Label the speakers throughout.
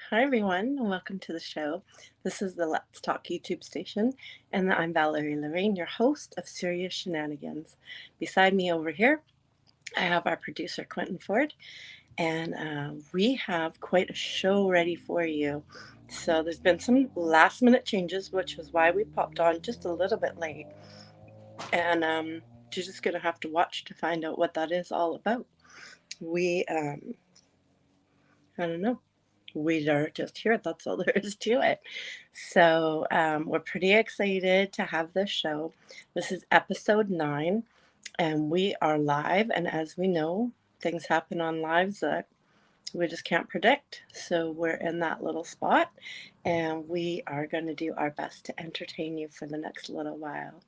Speaker 1: Hi, everyone, and welcome to the show. This is the Let's Talk YouTube station, and I'm Valerie Lorraine, your host of Serious Shenanigans. Beside me over here, I have our producer, Quentin Ford, and we have quite a show ready for you. So, there's been some last minute changes, which is why we popped on just a little bit late, and you're just going to have to watch to find out what that is all about. We, I don't know. We are just here. That's all there is to it. So we're pretty excited to have this show. This is episode 9, and we are live. And as we know, things happen on lives that we just can't predict. So we're in that little spot, and we are going to do our best to entertain you for the next little while.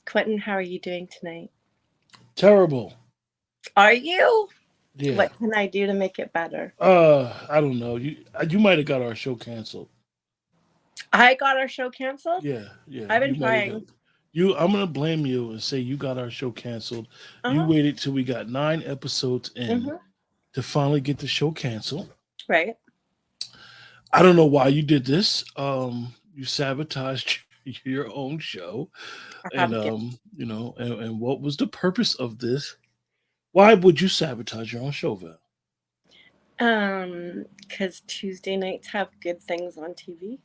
Speaker 1: Quentin, how are you doing tonight?
Speaker 2: Terrible.
Speaker 1: Are you?
Speaker 2: Yeah.
Speaker 1: What can I do to make it better?
Speaker 2: I don't know. You might have got our show canceled.
Speaker 1: I got our show canceled.
Speaker 2: Yeah, yeah.
Speaker 1: I've been
Speaker 2: You might have got
Speaker 1: trying.
Speaker 2: you. I'm gonna blame you and say you got our show canceled.
Speaker 1: Uh
Speaker 2: You
Speaker 1: huh.
Speaker 2: waited till we got 9 episodes in
Speaker 1: Mm-hmm.
Speaker 2: to finally get the show canceled.
Speaker 1: Right.
Speaker 2: I don't know why you did this. You sabotaged your own show,
Speaker 1: I
Speaker 2: and
Speaker 1: have given.
Speaker 2: and what was the purpose of this? Why would you sabotage your own show, Val?
Speaker 1: Because Tuesday nights have good things on TV.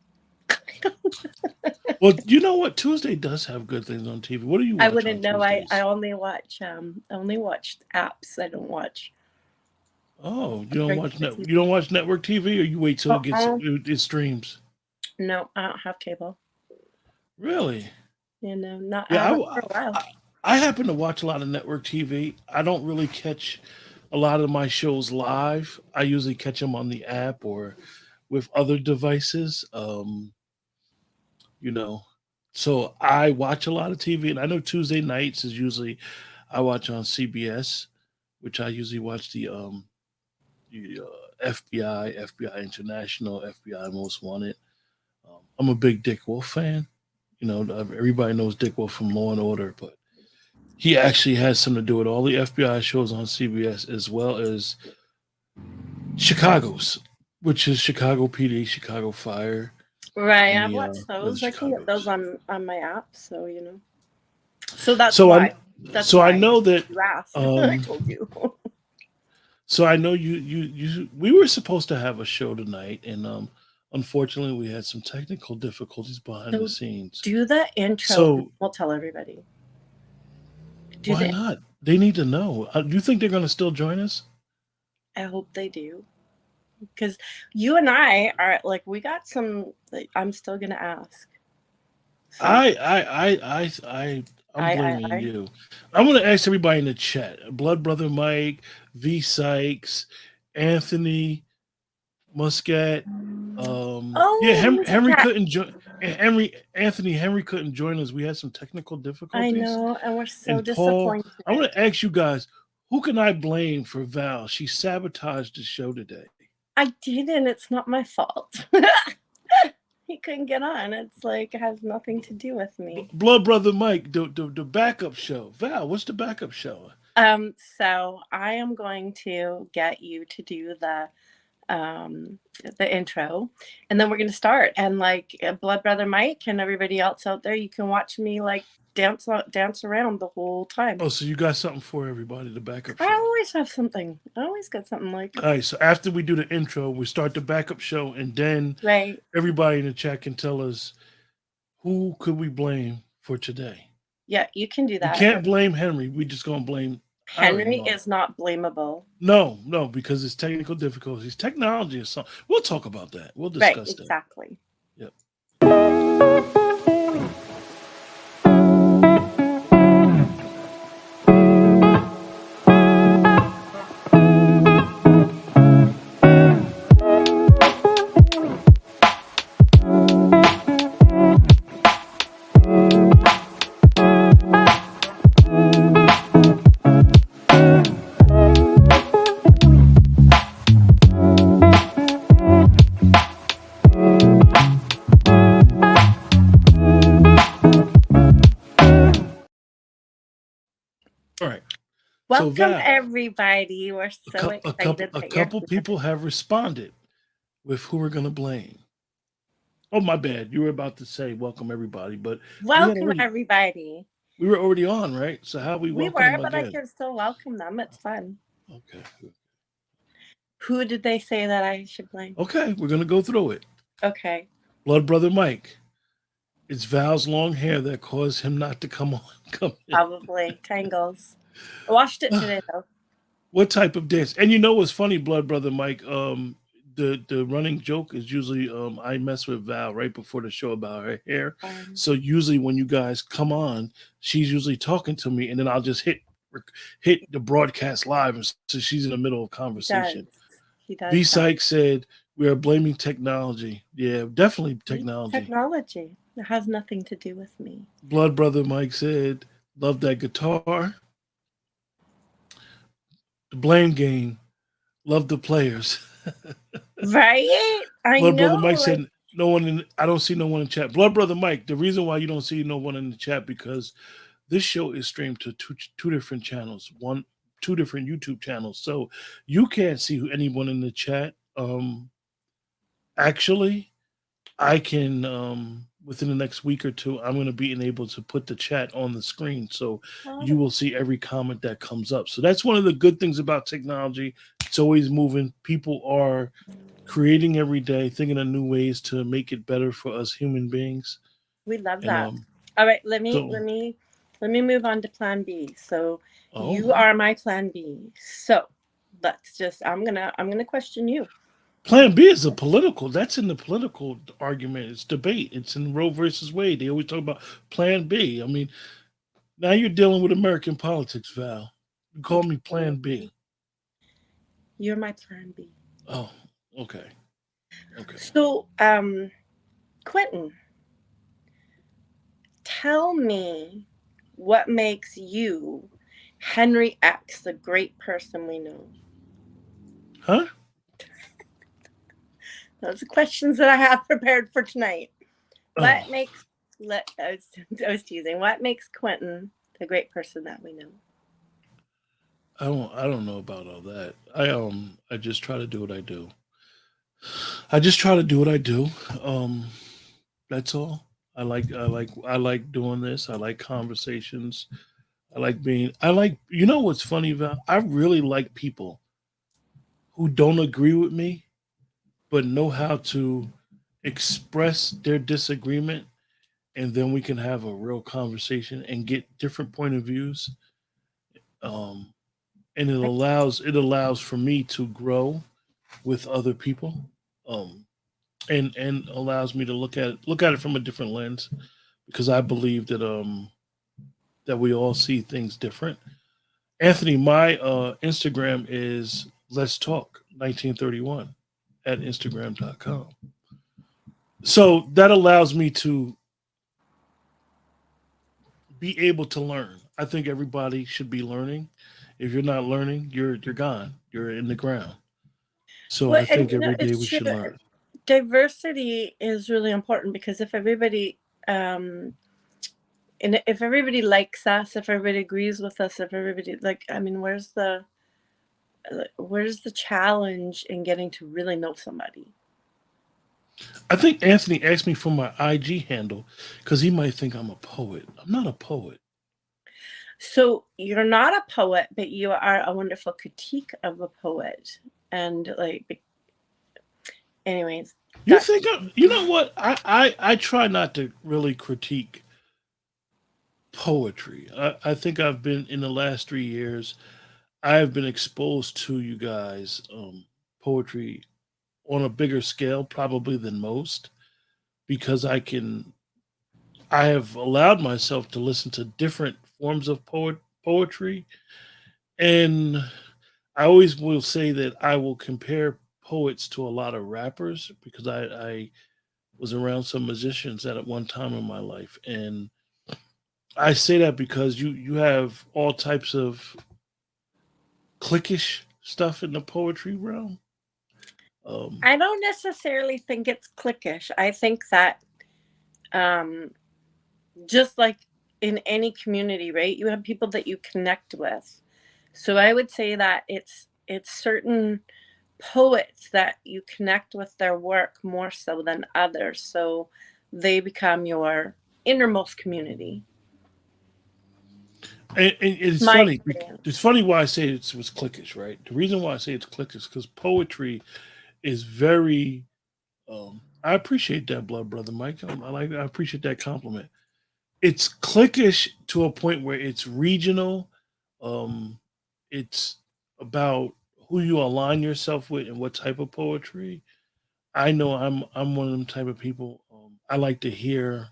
Speaker 2: Well, you know what? Tuesday does have good things on TV. What do you
Speaker 1: I
Speaker 2: watch on
Speaker 1: wouldn't know. I
Speaker 2: Tuesdays?
Speaker 1: only watch apps. I don't watch
Speaker 2: Oh,
Speaker 1: regular
Speaker 2: you
Speaker 1: TV.
Speaker 2: don't watch network TV, or you wait till
Speaker 1: Uh-uh.
Speaker 2: it streams.
Speaker 1: No, I don't have cable.
Speaker 2: Really?
Speaker 1: Not I
Speaker 2: Yeah,
Speaker 1: haven't for a while.
Speaker 2: I happen to watch a lot of network TV. I don't really catch a lot of my shows live. I usually catch them on the app or with other devices. You know, so I watch a lot of TV, and I know Tuesday nights is usually I watch on CBS, which I usually watch the FBI, FBI International, FBI Most Wanted. I'm a big Dick Wolf fan. Everybody knows Dick Wolf from Law and Order, but he actually has something to do with all the FBI shows on CBS as well as Chicago's, which is Chicago PD, Chicago Fire,
Speaker 1: Right,
Speaker 2: and
Speaker 1: I've
Speaker 2: the
Speaker 1: watched
Speaker 2: the
Speaker 1: those. I can get those
Speaker 2: Chicago's.
Speaker 1: on my app. So. So that's
Speaker 2: So I
Speaker 1: why. That's
Speaker 2: so I
Speaker 1: why
Speaker 2: know that
Speaker 1: you asked. I
Speaker 2: um
Speaker 1: told you.
Speaker 2: so I know you we were supposed to have a show tonight, and unfortunately we had some technical difficulties behind the
Speaker 1: So
Speaker 2: scenes.
Speaker 1: do the intro, and
Speaker 2: So
Speaker 1: we'll tell everybody. Do
Speaker 2: why
Speaker 1: the.
Speaker 2: not? They need to know. Do you think they're going to still join us?
Speaker 1: I hope they do. Because you and I are like we got some. Like, I'm still gonna ask some.
Speaker 2: I'm blaming
Speaker 1: I.
Speaker 2: you. I'm going to ask everybody in the chat. Blood Brother Mike, V Sykes, Anthony Muscat. Yeah,
Speaker 1: Oh,
Speaker 2: Henry
Speaker 1: Muscat.
Speaker 2: couldn't join. Henry couldn't join us. We had some technical
Speaker 1: I
Speaker 2: difficulties.
Speaker 1: know, and we're so
Speaker 2: And Paul,
Speaker 1: disappointed.
Speaker 2: I'm going to ask you guys, who can I blame for Val? She sabotaged the show today.
Speaker 1: I didn't. It's not my fault. He couldn't get on. It's like it has nothing to do with me.
Speaker 2: Blood Brother Mike, the backup show. Val, what's the backup show?
Speaker 1: So I am going to get you to do um the intro, and then we're going to start, and like Blood Brother Mike and everybody else out there, you can watch me like dance around the whole time.
Speaker 2: Oh, so you got something for everybody, the backup
Speaker 1: I
Speaker 2: show.
Speaker 1: always have something. I always got something like.
Speaker 2: All right, so after we do the intro, we start the backup show, and then
Speaker 1: Right.
Speaker 2: everybody in the chat can tell us who could we blame for today.
Speaker 1: Yeah, you can do
Speaker 2: We
Speaker 1: that.
Speaker 2: can't blame Henry. We just gonna blame. I already
Speaker 1: Henry
Speaker 2: know.
Speaker 1: is not blamable.
Speaker 2: No, no, because it's technical difficulties. Technology is something. We'll talk about that. We'll
Speaker 1: Right,
Speaker 2: discuss that.
Speaker 1: exactly.
Speaker 2: Yep. All right. So
Speaker 1: Welcome
Speaker 2: Val,
Speaker 1: everybody. We're so
Speaker 2: a couple
Speaker 1: excited
Speaker 2: a
Speaker 1: that you're
Speaker 2: couple
Speaker 1: here.
Speaker 2: people have responded with who we're gonna blame. Oh, my bad. You were about to say welcome everybody, but we had
Speaker 1: Welcome,
Speaker 2: already
Speaker 1: everybody.
Speaker 2: we were already on, right? So how we
Speaker 1: We
Speaker 2: welcome
Speaker 1: were,
Speaker 2: them
Speaker 1: but I
Speaker 2: again?
Speaker 1: can still welcome them. It's fun.
Speaker 2: Okay.
Speaker 1: Who did they say that I should blame?
Speaker 2: Okay, we're gonna go through it.
Speaker 1: Okay,
Speaker 2: Blood brother Mike. It's Val's long hair that caused him not to come on. Come in.
Speaker 1: probably Tangles. I watched it today, though.
Speaker 2: What type of dance? And you know what's funny, blood brother Mike? The running joke is usually I mess with Val right before the show about her hair.
Speaker 1: Um,
Speaker 2: So usually when you guys come on, she's usually talking to me, and then I'll just hit the broadcast live, and so she's in the middle of
Speaker 1: he
Speaker 2: conversation.
Speaker 1: does. He
Speaker 2: V
Speaker 1: does that.
Speaker 2: Sykes said we are blaming technology. Yeah, definitely
Speaker 1: See?
Speaker 2: technology.
Speaker 1: Technology. It has nothing to do with me.
Speaker 2: Blood brother Mike said, "Love that guitar." The blame game. Love the players.
Speaker 1: Right? I
Speaker 2: Blood
Speaker 1: know.
Speaker 2: brother Mike
Speaker 1: Like,
Speaker 2: said, "No one in. I don't see no one in chat." Blood brother Mike. The reason why you don't see no one in the chat because this show is streamed to two different channels. Two different YouTube channels. So you can't see who anyone in the chat. Actually, I can within the next week or two, I'm going to be able to put the chat on the screen, so you
Speaker 1: oh,
Speaker 2: will see every comment that comes up. So that's one of the good things about technology. It's always moving. People are creating every day, thinking of new ways to make it better for us human beings.
Speaker 1: we love
Speaker 2: And
Speaker 1: that. All right, let me
Speaker 2: so
Speaker 1: let me let me move on to Plan B. So
Speaker 2: oh,
Speaker 1: you are my Plan B. So let's just. I'm gonna question you.
Speaker 2: Plan B is a political. That's in the political argument. It's debate. It's in Roe versus Wade. They always talk about Plan B. I mean, now you're dealing with American politics, Val. You call me
Speaker 1: Okay,
Speaker 2: Plan B.
Speaker 1: you're my Plan B.
Speaker 2: Oh, okay. Okay.
Speaker 1: So, Quentin, tell me what makes you Henry X, the great person we know.
Speaker 2: Huh?
Speaker 1: Those are questions that I have prepared for tonight.
Speaker 2: Oh,
Speaker 1: What makes let I was teasing. What makes Quentin the great person that we know?
Speaker 2: I don't know about all that. I just try to do what I do. I just try to do what I do. Um that's all. I like doing this. I like conversations. I like you know what's funny, Val? I really like people who don't agree with me but know how to express their disagreement, and then we can have a real conversation and get different point of views. Um and it allows for me to grow with other people, um, and allows me to look at it from a different lens because I believe that we all see things different. Anthony, my Instagram is Let's Talk 1931 at Instagram.com. So that allows me to be able to learn. I think everybody should be learning. If you're not learning, you're gone. You're in the ground. So
Speaker 1: Well,
Speaker 2: I
Speaker 1: and
Speaker 2: think every day
Speaker 1: it's
Speaker 2: we
Speaker 1: true.
Speaker 2: should learn.
Speaker 1: Diversity is really important because if everybody and if everybody likes us, if everybody agrees with us, if everybody like, I mean, where's the challenge in getting to really know somebody?
Speaker 2: I think Anthony asked me for my IG handle because he might think I'm a poet. I'm not a poet.
Speaker 1: So you're not a poet, but you are a wonderful critique of a poet. And like, anyways,
Speaker 2: You
Speaker 1: that
Speaker 2: think I'm? You know what? I try not to really critique poetry. I think I've been in the last 3 years. I have been exposed to you guys poetry on a bigger scale, probably than most, because I have allowed myself to listen to different forms of poetry, and I always will say that I will compare poets to a lot of rappers because I was around some musicians at one time in my life, and I say that because you have all types of cliquish stuff in the poetry realm. Um,
Speaker 1: I don't necessarily think it's cliquish. I think that um, just like in any community, right? You have people that you connect with. So I would say that it's certain poets that you connect with their work more so than others. So they become your innermost community.
Speaker 2: And it's
Speaker 1: My
Speaker 2: funny.
Speaker 1: experience.
Speaker 2: It's funny why I say it was cliquish, right? The reason why I say it's cliquish is because poetry is very. I appreciate that, blood brother Mike. I appreciate that compliment. It's cliquish to a point where it's regional. Um, it's about who you align yourself with and what type of poetry. I know I'm one of them type of people. I like to hear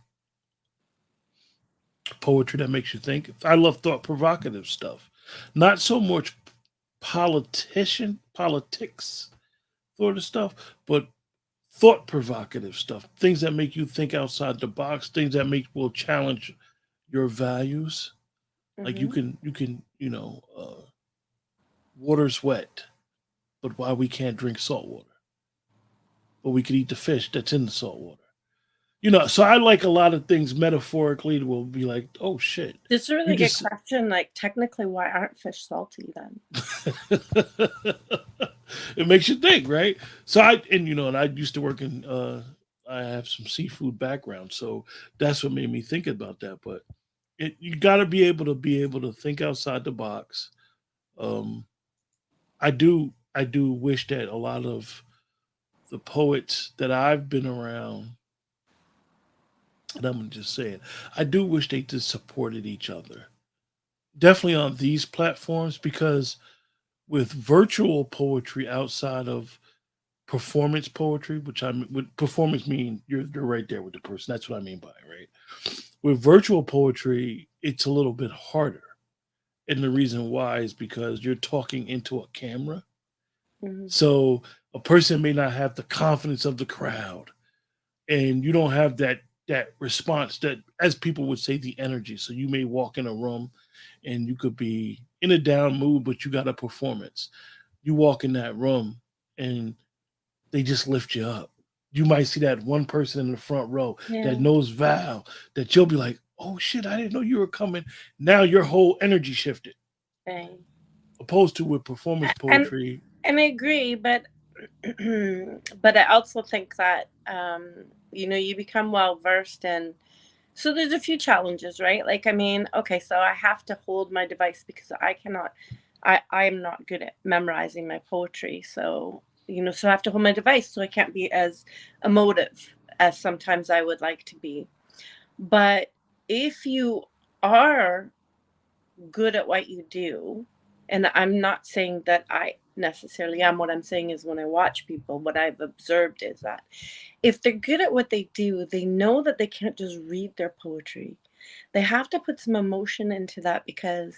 Speaker 2: poetry that makes you think. I love thought provocative stuff, not so much politics sort of stuff, but thought provocative stuff. Things that make you think outside the box. Things that make will challenge your values. Like
Speaker 1: Hmm.
Speaker 2: water's wet, but why we can't drink salt water, but we could eat the fish that's in the salt water. So I like a lot of things metaphorically will be like, oh shit,
Speaker 1: This is a
Speaker 2: you
Speaker 1: really good
Speaker 2: just
Speaker 1: question. Like, technically, why aren't fish salty then?
Speaker 2: it makes you think, right? So and I used to work in I have some seafood background, so that's what made me think about that. But you got to be able to think outside the box. Um, I do wish that a lot of the poets that I've been around, and I'm gonna just say it, I do wish they just supported each other. Definitely on these platforms because with virtual poetry outside of performance poetry, which with performance mean you're right there with the person. That's what I mean by it, right? With virtual poetry, it's a little bit harder. And the reason why is because you're talking into a camera.
Speaker 1: Hmm.
Speaker 2: So a person may not have the confidence of the crowd. And you don't have that response that as people would say the energy. So you may walk in a room and you could be in a down mood, but you got a performance. You walk in that room and they just lift you up. You might see that one person in the front row that
Speaker 1: Yeah.
Speaker 2: knows Val that you'll be like, oh shit, I didn't know you were coming. Now your whole energy shifted.
Speaker 1: Okay.
Speaker 2: Opposed to with performance
Speaker 1: And
Speaker 2: poetry.
Speaker 1: and I agree, but but I also think that you become well versed in. So there's a few challenges, right? Like, I mean, okay, so I have to hold my device because I cannot, I am not good at memorizing my poetry. So, so I have to hold my device. So I can't be as emotive as sometimes I would like to be. But if you are good at what you do, and I'm not saying that I necessarily am, what I'm saying is when I watch people, what I've observed is that if they're good at what they do, they know that they can't just read their poetry. They have to put some emotion into that because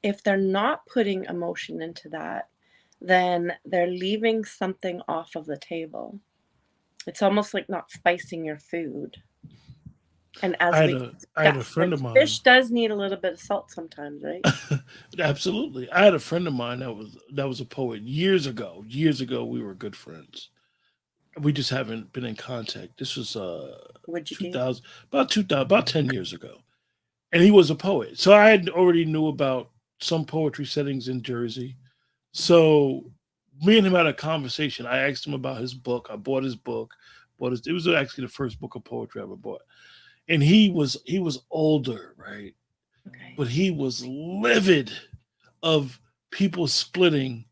Speaker 1: if they're not putting emotion into that, then they're leaving something off of the table. It's almost like not spicing your food. And
Speaker 2: I
Speaker 1: as
Speaker 2: had
Speaker 1: we
Speaker 2: a
Speaker 1: discussed,
Speaker 2: friend
Speaker 1: like
Speaker 2: of mine.
Speaker 1: fish does need a little bit of salt sometimes, right?
Speaker 2: Absolutely. I had a friend of mine that was a poet years ago. Years ago we were good friends. We just haven't been in contact. This was
Speaker 1: What'd you do?
Speaker 2: 2000 about 10 years ago. And he was a poet. So I had already knew about some poetry settings in Jersey. So me and him had a conversation. I asked him about his book. I bought his book. It was actually the first book of poetry I ever bought. And he was older, right?
Speaker 1: Okay.
Speaker 2: But he was livid of people splitting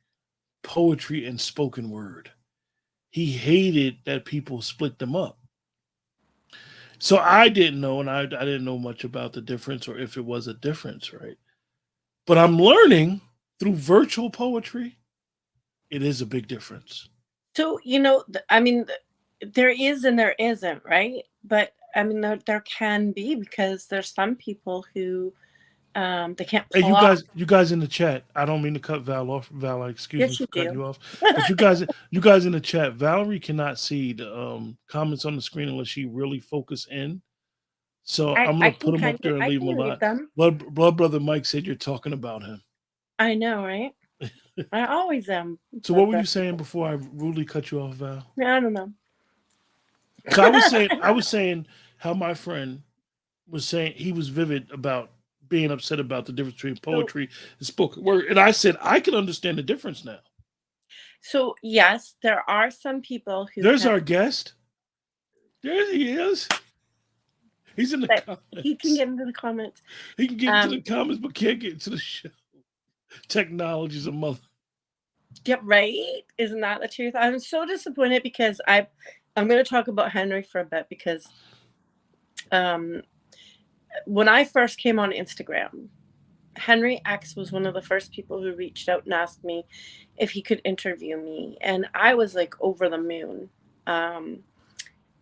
Speaker 2: poetry and spoken word. He hated that people split them up. So I didn't know, and I didn't know much about the difference or if it was a difference, right? But I'm learning through virtual poetry, it is a big difference.
Speaker 1: So, I mean, there is and there isn't, right? But I mean, there can be because there's some people who they can't
Speaker 2: Hey,
Speaker 1: pull off.
Speaker 2: you guys in the chat. I don't mean to cut Val off. Val, excuse me
Speaker 1: Yes, you
Speaker 2: for cutting
Speaker 1: do.
Speaker 2: you off. But you guys in the chat. Valerie cannot see the comments on the screen unless she really focus in. So
Speaker 1: I
Speaker 2: I'm
Speaker 1: I
Speaker 2: gonna put
Speaker 1: can
Speaker 2: them
Speaker 1: kind
Speaker 2: up
Speaker 1: of
Speaker 2: there and
Speaker 1: I
Speaker 2: leave them
Speaker 1: can
Speaker 2: a
Speaker 1: read
Speaker 2: lot.
Speaker 1: them.
Speaker 2: Blood brother Mike said you're talking about him.
Speaker 1: I know, right? I always am.
Speaker 2: So what were you saying before I rudely cut you off, Val?
Speaker 1: I don't know.
Speaker 2: So I was saying how my friend was saying he was vivid about being upset about the difference between
Speaker 1: So
Speaker 2: poetry and spoken word, and I said I can understand the difference now.
Speaker 1: So yes, there are some people who
Speaker 2: There's
Speaker 1: can
Speaker 2: our guest. There he is. He's in the
Speaker 1: that he can
Speaker 2: comments.
Speaker 1: get into the comments.
Speaker 2: He can get into the
Speaker 1: Um,
Speaker 2: comments, but can't get into the show. Technology's a mother.
Speaker 1: yeah, right. Isn't that the truth? I'm so disappointed because I'm going to talk about Henry for a bit because um, when I first came on Instagram, Henry X was one of the first people who reached out and asked me if he could interview me, and I was like over the moon. Um,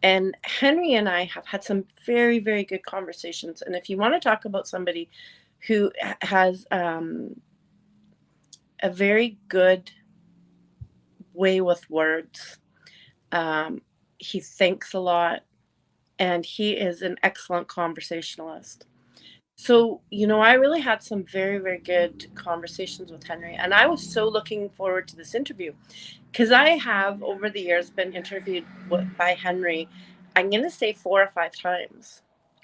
Speaker 1: and Henry and I have had some very, very good conversations. And if you want to talk about somebody who has a very good way with words, um, he thinks a lot, and he is an excellent conversationalist. So, I really had some very, very good conversations with Henry, and I was so looking forward to this interview because I have over the years been interviewed by Henry, I'm going to say 4 or 5 times.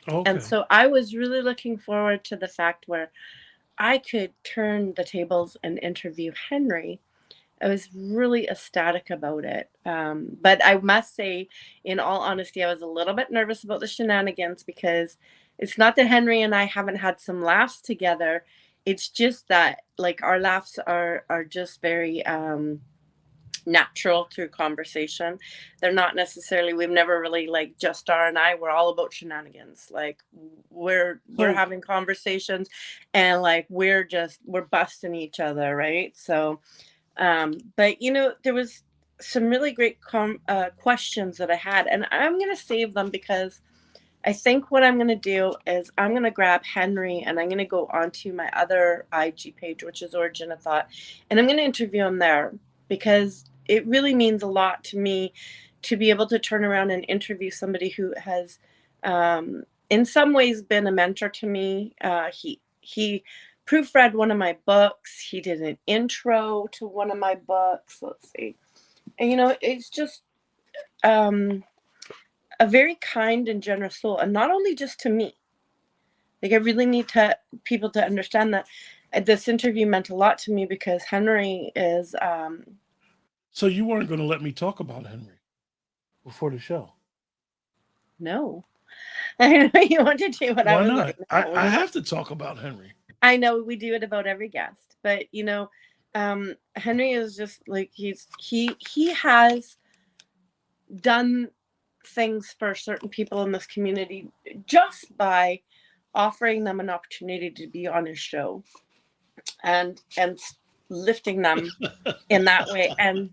Speaker 1: And
Speaker 2: Okay.
Speaker 1: so I was really looking forward to the fact where I could turn the tables and interview Henry. I was really ecstatic about it. But I must say, in all honesty, I was a little bit nervous about the shenanigans because it's not that Henry and I haven't had some laughs together. It's just that like our laughs are just very natural through conversation. They're not necessarily, we've never really like just R and I, we're all about shenanigans. Like we're
Speaker 2: So
Speaker 1: having conversations and like we're busting each other, right? So but there was some really great questions that I had, and I'm gonna save them because I think what I'm gonna do is I'm gonna grab Henry and I'm gonna go onto my other IG page, which is Origin of Thought, and I'm gonna interview him there because it really means a lot to me to be able to turn around and interview somebody who has, in some ways, been a mentor to me. He proofread one of my books. He did an intro to one of my books. Let's see, and it's just um, a very kind and generous soul, and not only just to me. Like I really need to people to understand that this interview meant a lot to me because Henry is
Speaker 2: so you weren't going to let me talk about Henry before the show.
Speaker 1: no. I know you wanted to, but I
Speaker 2: Why
Speaker 1: was
Speaker 2: not?
Speaker 1: like, no,
Speaker 2: I
Speaker 1: we're not.
Speaker 2: have to talk about Henry.
Speaker 1: I know we do it about every guest, but Henry is just like he has done things for certain people in this community just by offering them an opportunity to be on his show and lifting them in that way. And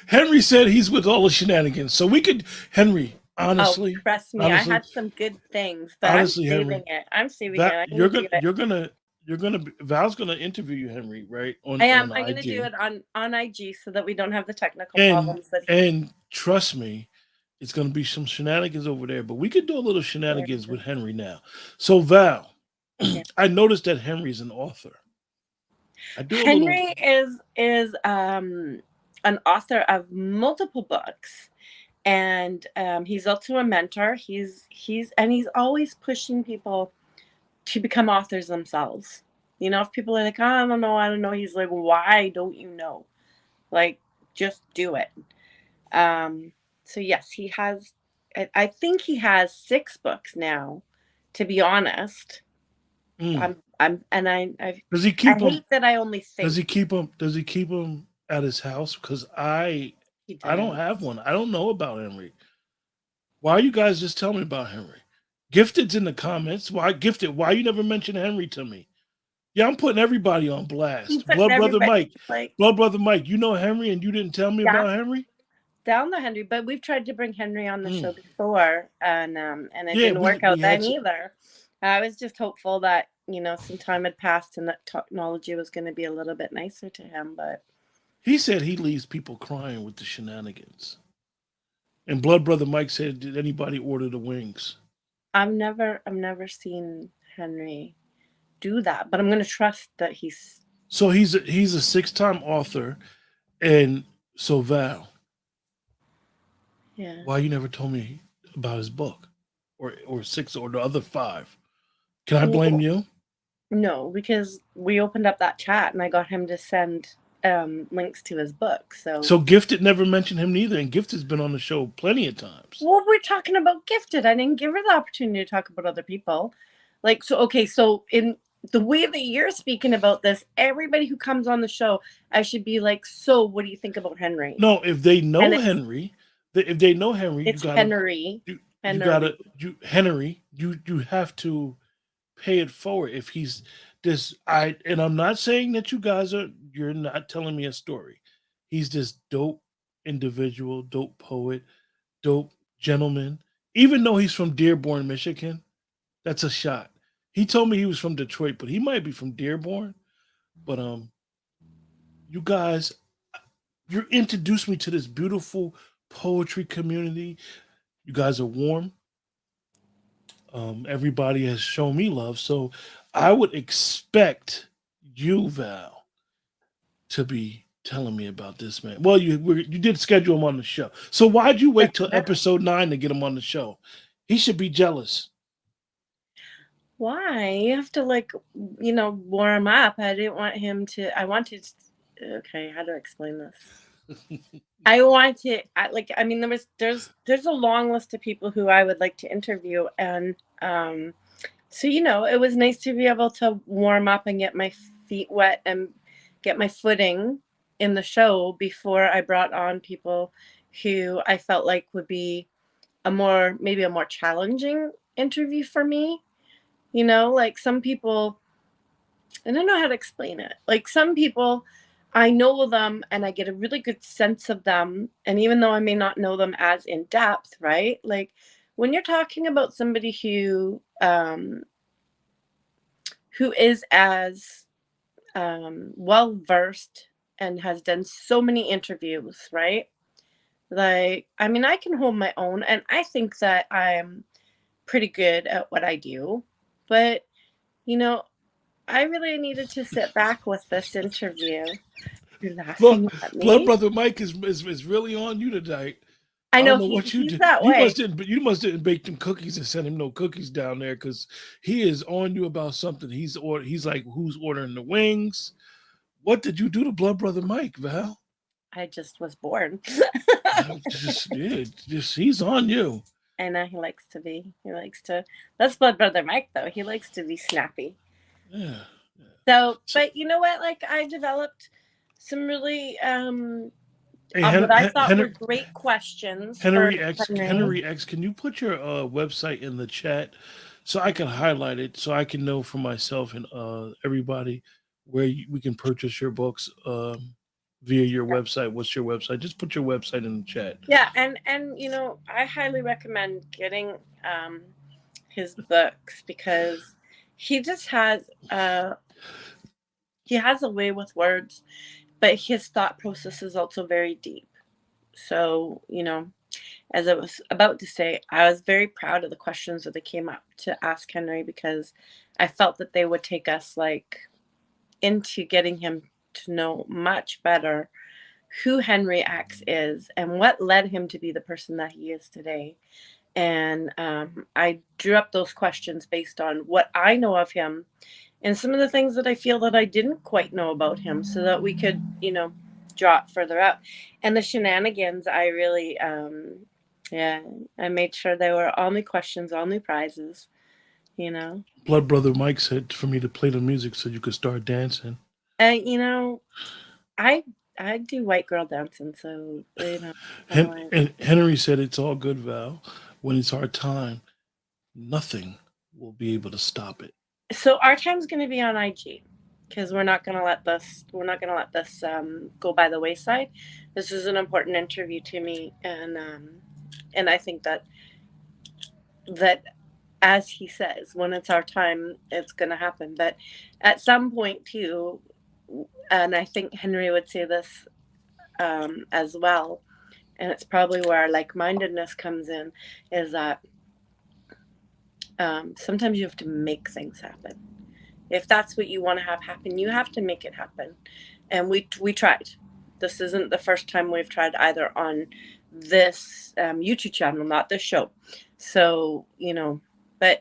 Speaker 2: Henry said he's with all the shenanigans. So we could, Henry,
Speaker 1: oh,
Speaker 2: honestly,
Speaker 1: trust me, I
Speaker 2: honestly,
Speaker 1: had some good things, but I'm
Speaker 2: honestly,
Speaker 1: saving
Speaker 2: Henry,
Speaker 1: it. I'm saving it.
Speaker 2: that
Speaker 1: I'm gonna do it.
Speaker 2: you're gonna Val's gonna interview you, Henry, right
Speaker 1: I am.
Speaker 2: on
Speaker 1: I'm gonna do
Speaker 2: IG,
Speaker 1: it on IG so that we don't have the technical
Speaker 2: and
Speaker 1: problems that he.
Speaker 2: and trust me, it's gonna be some shenanigans over there. But we could do a little shenanigans with Henry now. So Val,
Speaker 1: Yeah.
Speaker 2: I noticed that Henry's an author. I do a little.
Speaker 1: Henry is an author of multiple books, and he's also a mentor. He's always pushing people to become authors themselves. If people are like, oh, I don't know, he's like, why don't you know? Like, just do it. Um, so yes, he has. I think he has 6 books now. To be honest,
Speaker 2: Mm. Does he
Speaker 1: I
Speaker 2: keep them?
Speaker 1: hate that I only
Speaker 2: Does
Speaker 1: think
Speaker 2: he keep them? Does he keep them at his house? Because
Speaker 1: he
Speaker 2: I don't have
Speaker 1: does.
Speaker 2: one. I don't know about Henry. Why are you guys just telling me about Henry? Gifted's in the comments. Why Gifted? Why you never mention Henry to me? Yeah, I'm putting everybody on
Speaker 1: He's
Speaker 2: blast.
Speaker 1: putting everybody like,
Speaker 2: Blood brother Mike. You know Henry, and you didn't tell me
Speaker 1: yeah,
Speaker 2: about Henry.
Speaker 1: down the Henry. But we've tried to bring Henry on the
Speaker 2: Mm.
Speaker 1: show before, and it
Speaker 2: Yeah,
Speaker 1: didn't work
Speaker 2: we
Speaker 1: out
Speaker 2: had.
Speaker 1: then either. I was just hopeful that some time had passed and that technology was going to be a little bit nicer to him. But
Speaker 2: He said he leaves people crying with the shenanigans. And Blood brother Mike said, "Did anybody order the wings?"
Speaker 1: I've never seen Henry do that. But I'm going to trust that he's
Speaker 2: So he's a 6-time author, and so Val,
Speaker 1: yeah.
Speaker 2: why you never told me about his book, or 6 or the other 5? Can I blame
Speaker 1: Well,
Speaker 2: you?
Speaker 1: no, because we opened up that chat and I got him to send links to his book.
Speaker 2: So Gifted never mentioned him neither, and Gifted's been on the show plenty of times.
Speaker 1: Well, we're talking about Gifted. I didn't give her the opportunity to talk about other people. Like, so, okay, so in the way that you're speaking about this, everybody who comes on the show, I should be like, so what do you think about Henry?
Speaker 2: No, if they
Speaker 1: And
Speaker 2: know Henry, if they know Henry,
Speaker 1: it's Henry.
Speaker 2: you gotta you Henry, you have to pay it forward. If he's this, and I'm not saying that you're not telling me a story. He's this dope individual, dope poet, dope gentleman. Even though he's from Dearborn, Michigan, that's a shot. He told me he was from Detroit, but he might be from Dearborn. But you guys, you introduced me to this beautiful poetry community. You guys are warm. Everybody has shown me love, so I would expect you, Val, to be telling me about this man. Well, you did schedule him on the show, so why'd you wait till episode 9 to get him on the show? He should be jealous.
Speaker 1: Why? You have to, like, warm up. I didn't want him to. I wanted. Okay, how to explain this? I wanted. I mean, there's a long list of people who I would like to interview, and so it was nice to be able to warm up and get my feet wet and get my footing in the show before I brought on people who I felt like would be maybe a more challenging interview for me. Like some people, I don't know how to explain it. Like some people, I know them and I get a really good sense of them. And even though I may not know them as in depth, right? Like when you're talking about somebody who is as well versed and has done so many interviews, right? Like, I mean, I can hold my own, and I think that I'm pretty good at what I do, but I really needed to sit back with this interview. You're laughing at
Speaker 2: Blood
Speaker 1: me.
Speaker 2: Brother Mike is really on you tonight.
Speaker 1: I
Speaker 2: I don't
Speaker 1: know
Speaker 2: know what you
Speaker 1: he's
Speaker 2: did.
Speaker 1: that way.
Speaker 2: You must didn't bake them cookies and send him no cookies down there because he is on you about something. He's like, who's ordering the wings? What did you do to Blood Brother Mike, Val?
Speaker 1: I just was born.
Speaker 2: He's on you.
Speaker 1: I know he likes to be. That's Blood Brother Mike, though. He likes to be snappy.
Speaker 2: Yeah.
Speaker 1: So, but you know what? Like, I developed some really
Speaker 2: Hey,
Speaker 1: what I thought were great questions for
Speaker 2: Henry X, can you put your website in the chat so I can highlight it so I can know for myself and everybody where we can purchase your books via your website? What's your website? Just put your website in the chat.
Speaker 1: Yeah, and I highly recommend getting his books because he just has he has a way with words, but his thought process is also very deep. So, as I was about to say, I was very proud of the questions that they came up to ask Henry because I felt that they would take us like into getting him to know much better who Henry X is and what led him to be the person that he is today. And I drew up those questions based on what I know of him and some of the things that I feel that I didn't quite know about him so that we could, draw it further out. And the shenanigans, I really, I made sure they were all new questions, all new prizes,
Speaker 2: Blood Brother Mike said for me to play the music so you could start dancing.
Speaker 1: And, I do white girl dancing, so,
Speaker 2: And Henry said it's all good, Val. When it's our time, nothing will be able to stop it.
Speaker 1: So our time's going to be on IG because we're not going to let this go by the wayside. This is an important interview to me, and I think that as he says, when it's our time, it's going to happen. But at some point too, and I think Henry would say this as well, and it's probably where our like-mindedness comes in, is that sometimes you have to make things happen. If that's what you want to have happen, you have to make it happen. And we tried. This isn't the first time we've tried either on this YouTube channel, not this show. So, But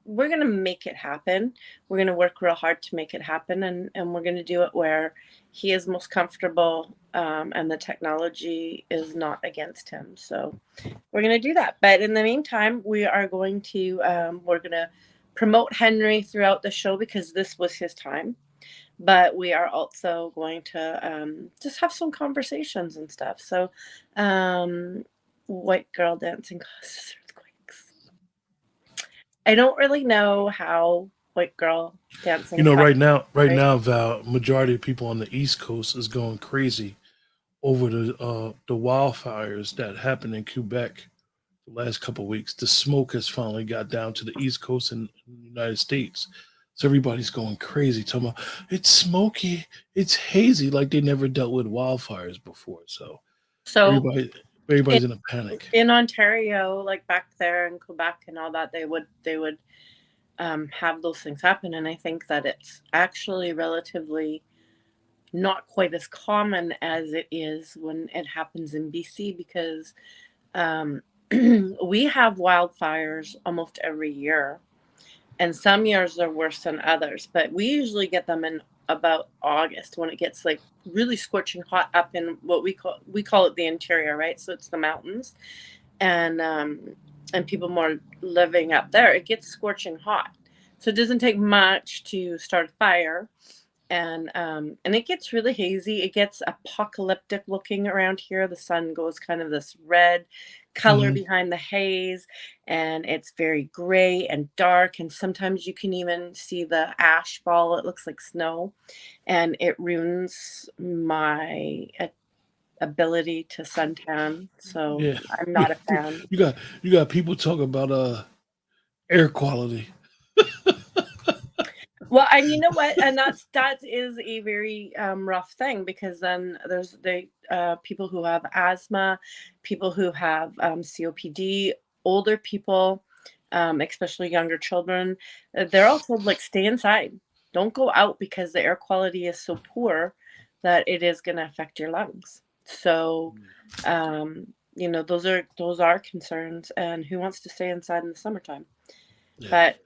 Speaker 1: we're going to make it happen. We're going to work real hard to make it happen. And we're going to do it where he is most comfortable, and the technology is not against him. So we're going to do that. But in the meantime, we're going to promote Henry throughout the show because this was his time. But we are also going to just have some conversations and stuff. So, white girl dancing causes earthquakes. I don't really know how white girl dancing
Speaker 2: You know,
Speaker 1: affects.
Speaker 2: right
Speaker 1: Right?
Speaker 2: now, Val, majority of people on the East Coast is going crazy over the wildfires that happened in Quebec the last couple of weeks. The smoke has finally got down to the East Coast in the United States. So everybody's going crazy, talking about it's smoky, it's hazy, like they never dealt with wildfires before. So
Speaker 1: So
Speaker 2: everybody
Speaker 1: in,
Speaker 2: everybody's in a panic.
Speaker 1: in Ontario, like back there in Quebec and all that, they would have those things happen, and I think that it's actually relatively not quite as common as it is when it happens in BC because um, we have wildfires almost every year, and some years are worse than others. But we usually get them in about August when it gets like really scorching hot up in what we call it the interior, right? So it's the mountains, and people more living up there. It gets scorching hot, so it doesn't take much to start a fire, and it gets really hazy. It gets apocalyptic looking around here. The sun goes kind of this red color
Speaker 2: Hmm.
Speaker 1: behind the haze, and it's very gray and dark. And sometimes you can even see the ash fall. It looks like snow, and it ruins my ability to suntan. So
Speaker 2: Yeah,
Speaker 1: I'm not a fan.
Speaker 2: you got people talking about air quality.
Speaker 1: Well, and you know what? And that is a very rough thing because then there's the people who have asthma, people who have COPD, older people, especially younger children. They're all told like stay inside, don't go out because the air quality is so poor that it is going to affect your lungs. So, those are concerns. And who wants to stay inside in the summertime?
Speaker 2: Yeah.
Speaker 1: But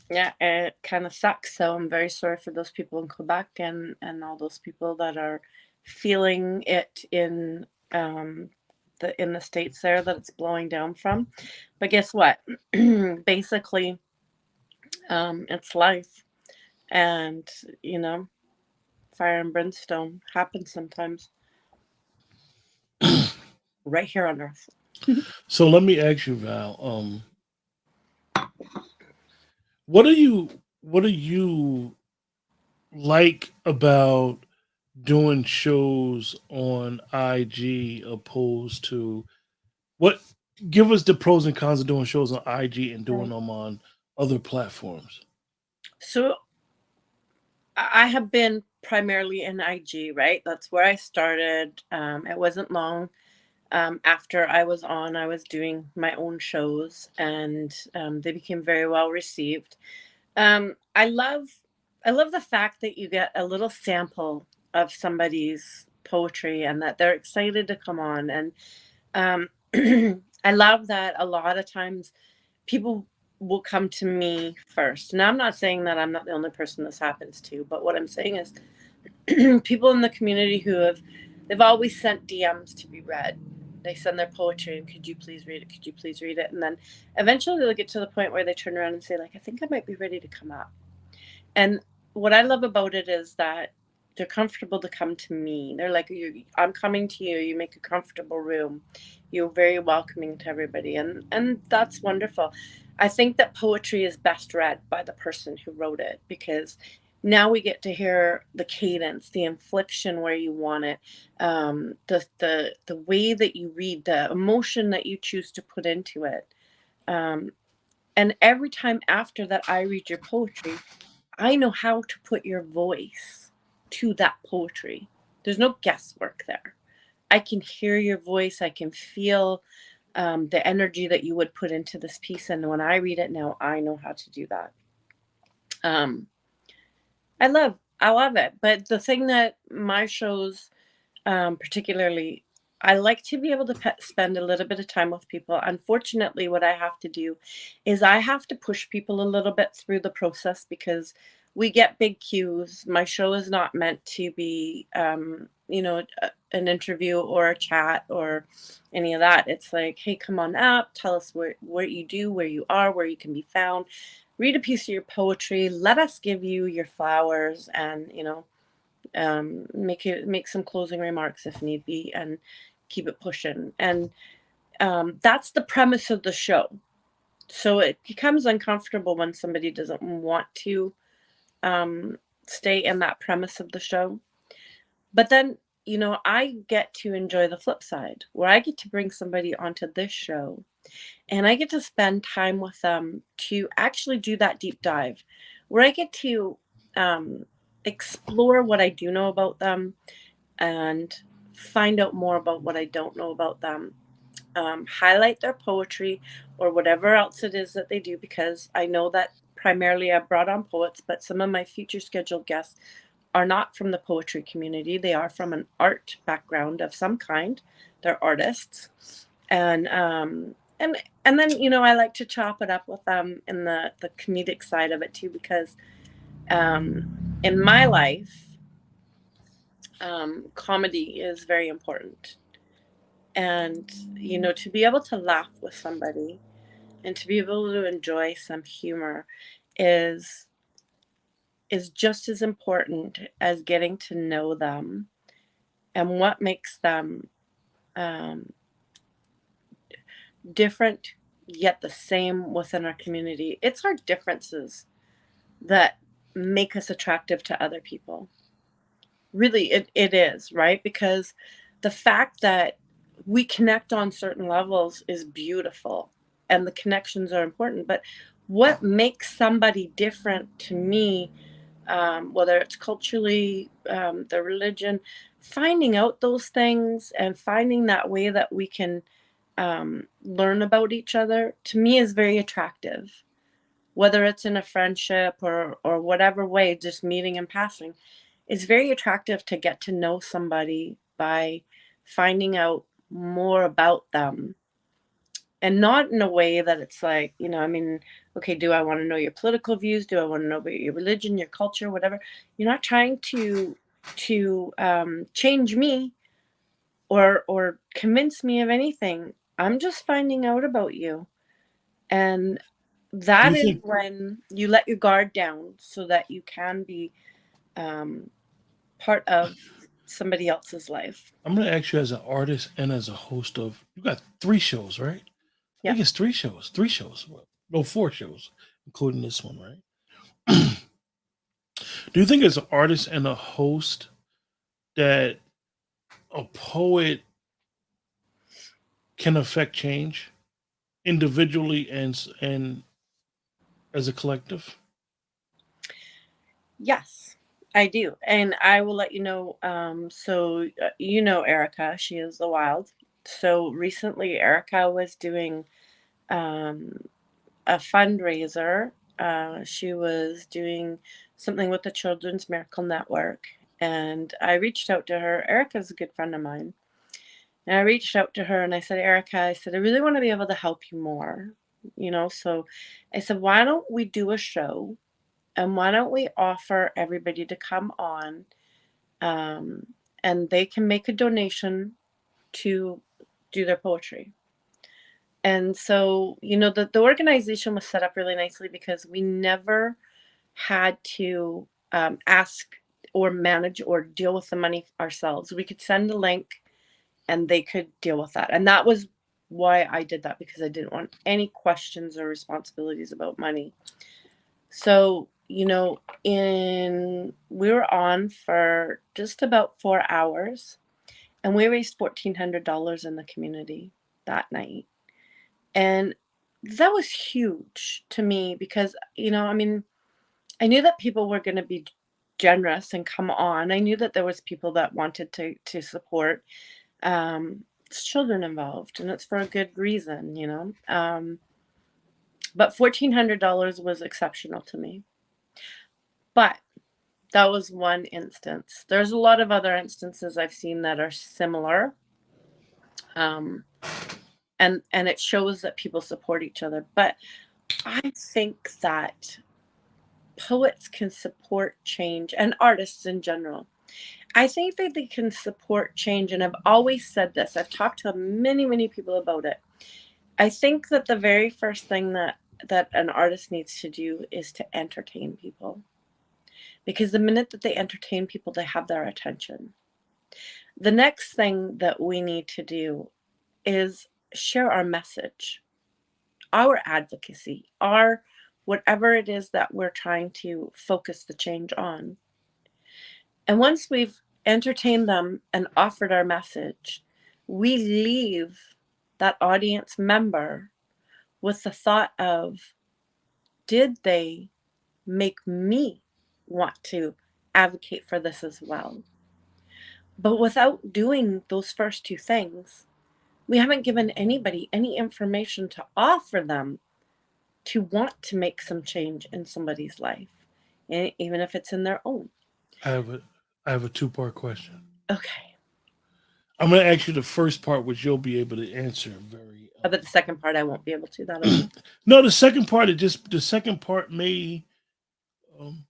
Speaker 1: yeah, it kind of sucks. So I'm very sorry for those people in Quebec and all those people that are feeling it um, in the states there that it's blowing down from. But guess what? Basically, it's life, and you know, fire and brimstone happens sometimes right here on Earth.
Speaker 2: So let me ask you, Val. What do you like about doing shows on IG opposed to what? Give us the pros and cons of doing shows on IG and doing
Speaker 1: Right.
Speaker 2: them on other platforms.
Speaker 1: So I have been primarily in IG, right? That's where I started. It wasn't long after I was on, I was doing my own shows, and they became very well received. Um, I love, I love the fact that you get a little sample of somebody's poetry and that they're excited to come on. And um, I love that a lot of times people will come to me first. Now, I'm not saying that I'm not the only person this happens to, but what I'm saying is people in the community they've always sent DMs to be read. They send their poetry and could you please read it? Could you please read it? And then eventually they'll get to the point where they turn around and say, like, I think I might be ready to come up. And what I love about it is that they're comfortable to come to me. They're like, I'm coming to you. You make a comfortable room. You're very welcoming to everybody. And that's wonderful. I think that poetry is best read by the person who wrote it because now we get to hear the cadence, the inflection where you want it, the way that you read, the emotion that you choose to put into it. Um, and every time after that I read your poetry, I know how to put your voice to that poetry. There's no guesswork there. I can hear your voice. I can feel the energy that you would put into this piece. And when I read it now, I know how to do that. Um, I love it. But the thing that my shows particularly I like to be able to spend a little bit of time with people. Unfortunately, what I have to do is I have to push people a little bit through the process because we get big cues. My show is not meant to be, an interview or a chat or any of that. It's like, hey, come on up, tell us what you do, where you are, where you can be found. Read a piece of your poetry. Let us give you your flowers, and make some closing remarks if need be, and keep it pushing. And that's the premise of the show. So it becomes uncomfortable when somebody doesn't want to um, stay in that premise of the show. But then, I get to enjoy the flip side where I get to bring somebody onto this show and I get to spend time with them to actually do that deep dive where I get to um, explore what I do know about them and find out more about what I don't know about them. Highlight their poetry or whatever else it is that they do, because I know that primarily I brought on poets, but some of my future scheduled guests are not from the poetry community. They are from an art background of some kind. They're artists, and then I like to chop it up with them in the comedic side of it too, because um, in my life, comedy is very important. And to be able to laugh with somebody and to be able to enjoy some humor is is just as important as getting to know them and what makes them um, different yet the same within our community. It's our differences that make us attractive to other people. Really, it is, right? Because the fact that we connect on certain levels is beautiful and the connections are important. But what makes somebody different to me, whether it's culturally, the religion, finding out those things and finding that way that we can learn about each other, to me is very attractive. Whether it's in a friendship or whatever way, just meeting and passing, it's very attractive to get to know somebody by finding out more about them, and not in a way that it's like, okay, do I want to know your political views? Do I want to know about your religion, your culture, whatever? You're not trying to change me or convince me of anything. I'm just finding out about you. And
Speaker 2: Do
Speaker 1: that
Speaker 2: you
Speaker 1: is
Speaker 2: think
Speaker 1: when you let your guard down so that you can be um, part of somebody else's life.
Speaker 2: I'm going to ask you as an artist and as a host of, you got 3 shows, right? I
Speaker 1: Yeah.
Speaker 2: think it's 3 shows, 3 shows. Well, no, 4 shows, including this one, right? Do you think as an artist and a host that a poet can affect change individually and as a collective?
Speaker 1: Yes, I do. And I will let you know. Erica, she is the wild. So recently, Erica was doing um, a fundraiser. She was doing something with the Children's Miracle Network. And I reached out to her. Erica's a good friend of mine. And I reached out to her and I said, Erica, I said, I really want to be able to help you more. So I said, why don't we do a show, and why don't we offer everybody to come on, um, and they can make a donation to do their poetry. And so, the organization was set up really nicely because we never had to ask or manage or deal with the money ourselves. We could send a link and they could deal with that. And that was why I did that, because I didn't want any questions or responsibilities about money. So, in we were on for just about 4 hours, and we raised $1,400 in the community that night. And that was huge to me because, I knew that people were going to be generous and come on. I knew that there was people that wanted to support. It's children involved, and it's for a good reason. But $1,400 was exceptional to me. But that was one instance. There's a lot of other instances I've seen that are similar. um, and it shows that people support each other. But I think that poets can support change, and artists in general. I think that they can support change, and I've always said this. I've talked to many, many people about it. I think that the very first thing that an artist needs to do is to entertain people, because the minute that they entertain people, they have their attention. The next thing that we need to do is share our message, our advocacy, our whatever it is that we're trying to focus the change on. And once we've entertained them and offered our message, we leave that audience member with the thought of, did they make me want to advocate for this as well? But without doing those first two things, we haven't given anybody any information to offer them to want to make some change in somebody's life, even if it's in their own.
Speaker 2: I have a I have a two-part question.
Speaker 1: Okay.
Speaker 2: I'm going to ask you the first part, which you'll be able to answer very.
Speaker 1: But the second part, I won't be able to. That okay?
Speaker 2: No, the second part. The second part may. Um,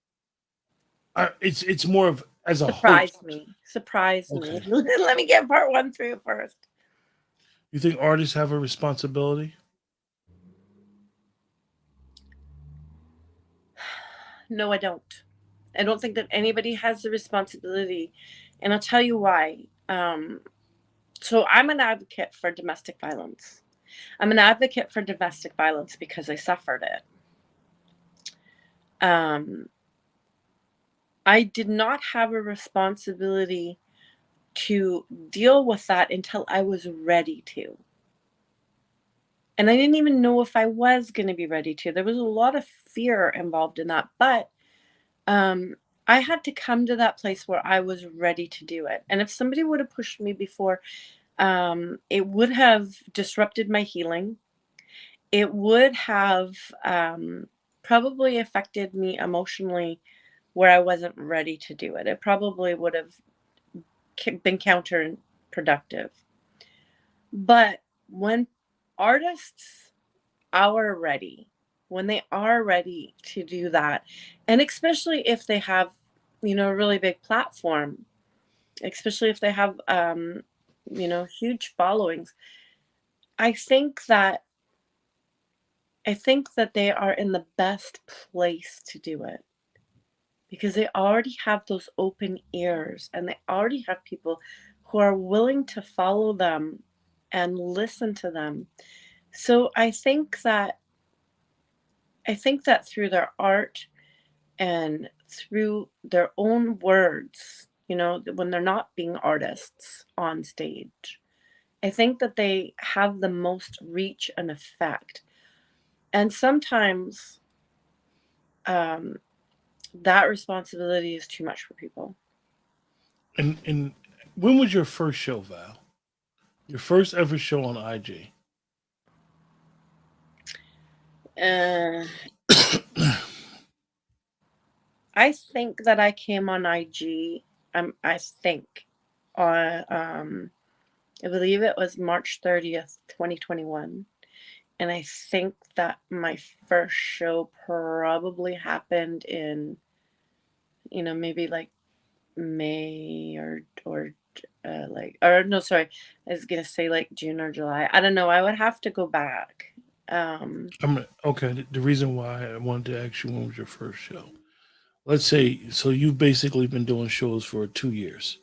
Speaker 2: it's more of as a
Speaker 1: Surprise
Speaker 2: host.
Speaker 1: me. Surprise me.
Speaker 2: Okay.
Speaker 1: Let me get part one through first.
Speaker 2: You think artists have a responsibility?
Speaker 1: No, I don't. I don't think that anybody has the responsibility. And I'll tell you why. So I'm an advocate for domestic violence. I'm an advocate for domestic violence because I suffered it. Um, I did not have a responsibility to deal with that until I was ready to. And I didn't even know if I was going to be ready to. There was a lot of fear involved in that. But um, I had to come to that place where I was ready to do it. And if somebody would have pushed me before, it would have disrupted my healing. It would have probably affected me emotionally where I wasn't ready to do it. It probably would have been counterproductive. But when artists are ready, when they are ready to do that, and especially if they have, a really big platform, especially if they have, huge followings, I think that I think that they are in the best place to do it because they already have those open ears and they already have people who are willing to follow them and listen to them. So I think that through their art and through their own words, when they're not being artists on stage, I think that they have the most reach and effect. And sometimes um, that responsibility is too much for people.
Speaker 2: And when was your first show, Val? Your first ever show on IG?
Speaker 1: Uh, I think that I came on IG. I think on I believe it was March 30th, 2021. And I think that my first show probably happened in, maybe like May or no, sorry, I was gonna say like June or July. I don't know. I would have to go back. Um,
Speaker 2: Okay. The reason why I wanted to ask you when was your first show? Let's say so. You've basically been doing shows for 2 years,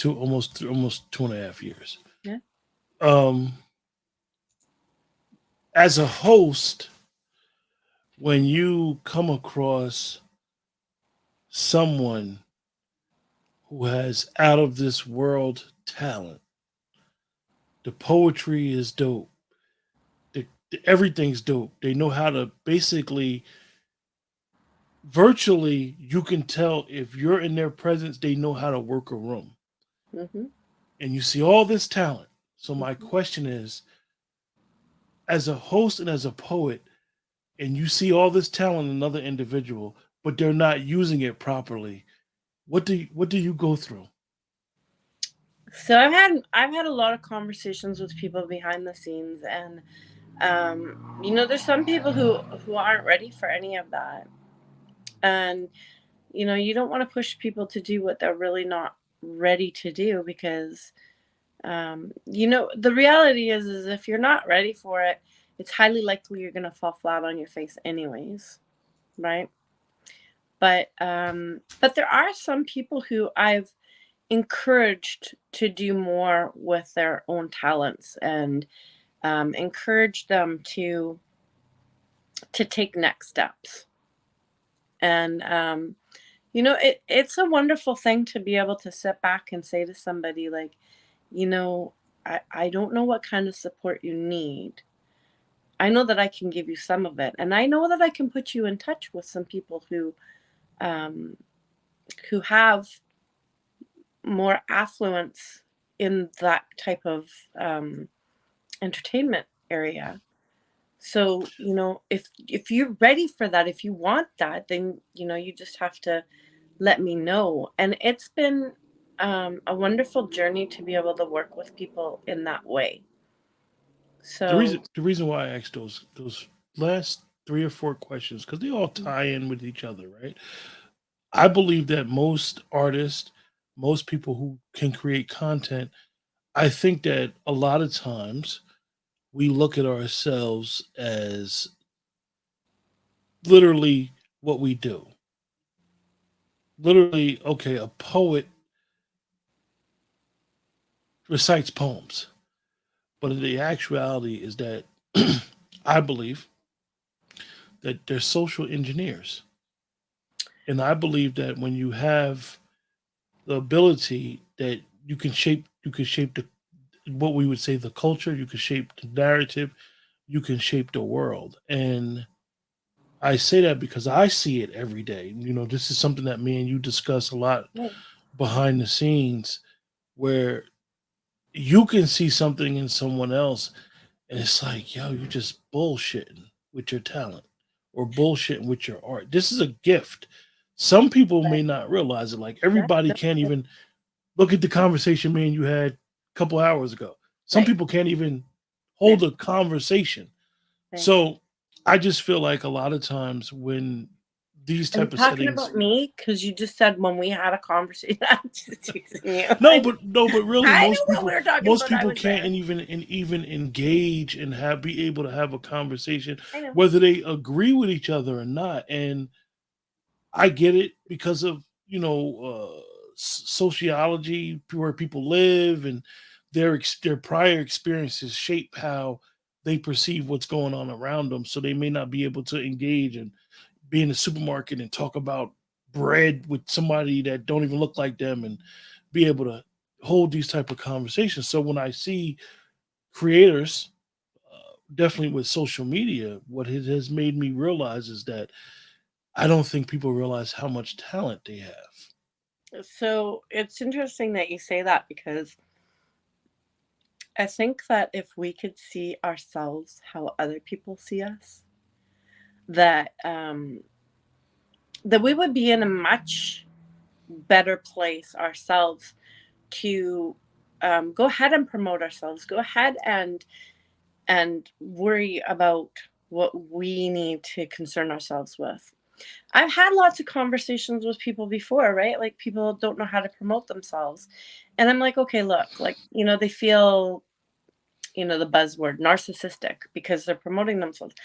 Speaker 2: almost 2.5 years.
Speaker 1: yeah.
Speaker 2: Um, as a host, when you come across someone who has out of this world talent, the poetry is dope. Everything's dope. They know how to basically, virtually, you can tell if you're in their presence, they know how to work a room.
Speaker 1: Hmm.
Speaker 2: And you see all this talent. So, my
Speaker 1: Hmm.
Speaker 2: question is, as a host and as a poet, and you see all this talent in another individual, but they're not using it properly, what do you go through?
Speaker 1: So I've had a lot of conversations with people behind the scenes, and there's some people who aren't ready for any of that, and you don't want to push people to do what they're really not ready to do, because the reality is if you're not ready for it, it's highly likely you're going to fall flat on your face anyways, right? But there are some people who I've encouraged to do more with their own talents, and encourage them to take next steps. And it's a wonderful thing to be able to sit back and say to somebody like, you know, I don't know what kind of support you need. I know that I can give you some of it, and I know that I can put you in touch with some people um, who have more affluence in that type of um, entertainment area. So, if you're ready for that, if you want that, then you just have to let me know. And it's been a wonderful journey to be able to work with people in that way.
Speaker 2: The
Speaker 1: So,
Speaker 2: reason why I asked those last three or four questions, because they all tie in with each other, right? I believe that most artists, most people who can create content, I think that a lot of times we look at ourselves as literally what we do. Literally, okay, a poet recites poems, but the actuality is that I believe that they're social engineers. And I believe that when you have the ability that you can shape the what we would say the culture, you can shape the narrative, you can shape the world. And I say that because I see it every day. This is something that me and you discuss a lot
Speaker 1: right.
Speaker 2: behind the scenes, where you can see something in someone else and it's like, yo, you just bullshitting with your talent or bullshitting with your art. This is a gift. Some people may
Speaker 1: Right.
Speaker 2: not realize it. Like
Speaker 1: Yeah.
Speaker 2: everybody
Speaker 1: No,
Speaker 2: can't even look at the conversation me and you had a couple hours ago. Some
Speaker 1: right.
Speaker 2: people can't even
Speaker 1: Yeah.
Speaker 2: hold a conversation.
Speaker 1: Right.
Speaker 2: So I just feel like a lot of times when these
Speaker 1: Are you
Speaker 2: type of
Speaker 1: talking
Speaker 2: settings,
Speaker 1: about me? Because you just said when we had a conversation. I'm just teasing you.
Speaker 2: no, but really,
Speaker 1: I knew what we were talking
Speaker 2: most
Speaker 1: about. I
Speaker 2: people
Speaker 1: was
Speaker 2: can't
Speaker 1: there.
Speaker 2: even engage and be able to have a conversation,
Speaker 1: I know.
Speaker 2: whether they agree with each other or not. And I get it because of sociology, where people live, and their prior experiences shape how they perceive what's going on around them. So they may not be able to engage and be in the supermarket and talk about bread with somebody that don't even look like them, and be able to hold these type of conversations. So when I see creators, definitely with social media, what it has made me realize is that I don't think people realize how much talent they have.
Speaker 1: So it's interesting that you say that, because I think that if we could see ourselves how other people see us, that that we would be in a much better place ourselves to go ahead and promote ourselves, go ahead and worry about what we need to concern ourselves with. I've had lots of conversations with people before, right? Like, people don't know how to promote themselves. And I'm like, okay, look, like, they feel, the buzzword narcissistic because they're promoting themselves.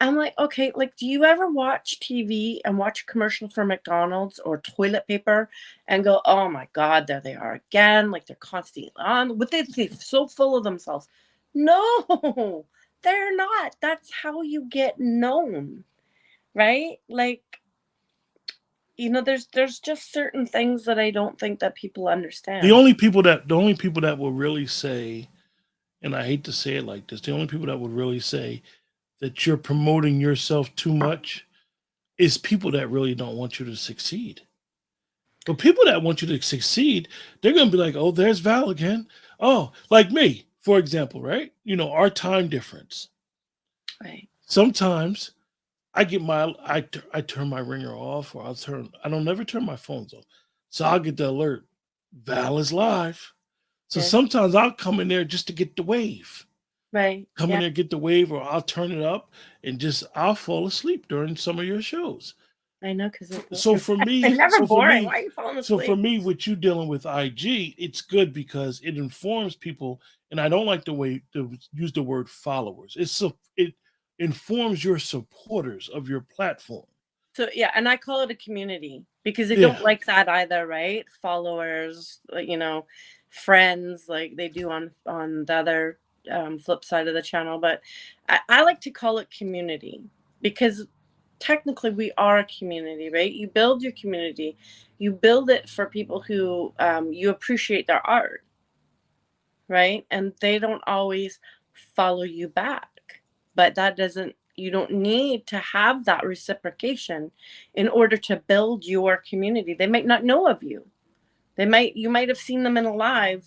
Speaker 1: I'm like, okay, like, do you ever watch TV and watch a commercial for McDonald's or toilet paper and go, oh my God, there they are again? Like, they're constantly on, what they're so full of themselves. No, they're not. That's how you get known, right? Like, there's just certain things that I don't think that people understand.
Speaker 2: The only people that will really say, and I hate to say it like this, the only people that would really say that you're promoting yourself too much is people that really don't want you to succeed. But people that want you to succeed, they're going to be like, oh, there's Val again. Oh, like me, for example, right? Our time difference.
Speaker 1: Right.
Speaker 2: Sometimes I turn my ringer off, or I don't never turn my phones off. So I'll get the alert. Val is live. So
Speaker 1: Yeah.
Speaker 2: sometimes I'll come in there just to get the wave.
Speaker 1: Right.
Speaker 2: Come in
Speaker 1: Yeah.
Speaker 2: there, get the wave, or I'll turn it up and just I'll fall asleep during some of your shows.
Speaker 1: I know, because
Speaker 2: So for
Speaker 1: they're
Speaker 2: me,
Speaker 1: never
Speaker 2: so for
Speaker 1: boring. Why
Speaker 2: me,
Speaker 1: are you falling
Speaker 2: so for
Speaker 1: asleep?
Speaker 2: me, with you dealing with IG, it's good because it informs people, and I don't like the way to use the word followers. It informs your supporters of your platform.
Speaker 1: So yeah, and I call it a community because they
Speaker 2: Yeah,
Speaker 1: don't like that either, right? Followers, like, friends, like they do on the other flip side of the channel. But I like to call it community because technically we are a community, right? You build your community, you build it for people who you appreciate their art, right? And they don't always follow you back. But that doesn't, you don't need to have that reciprocation in order to build your community. They might not know of you. You might have seen them in a live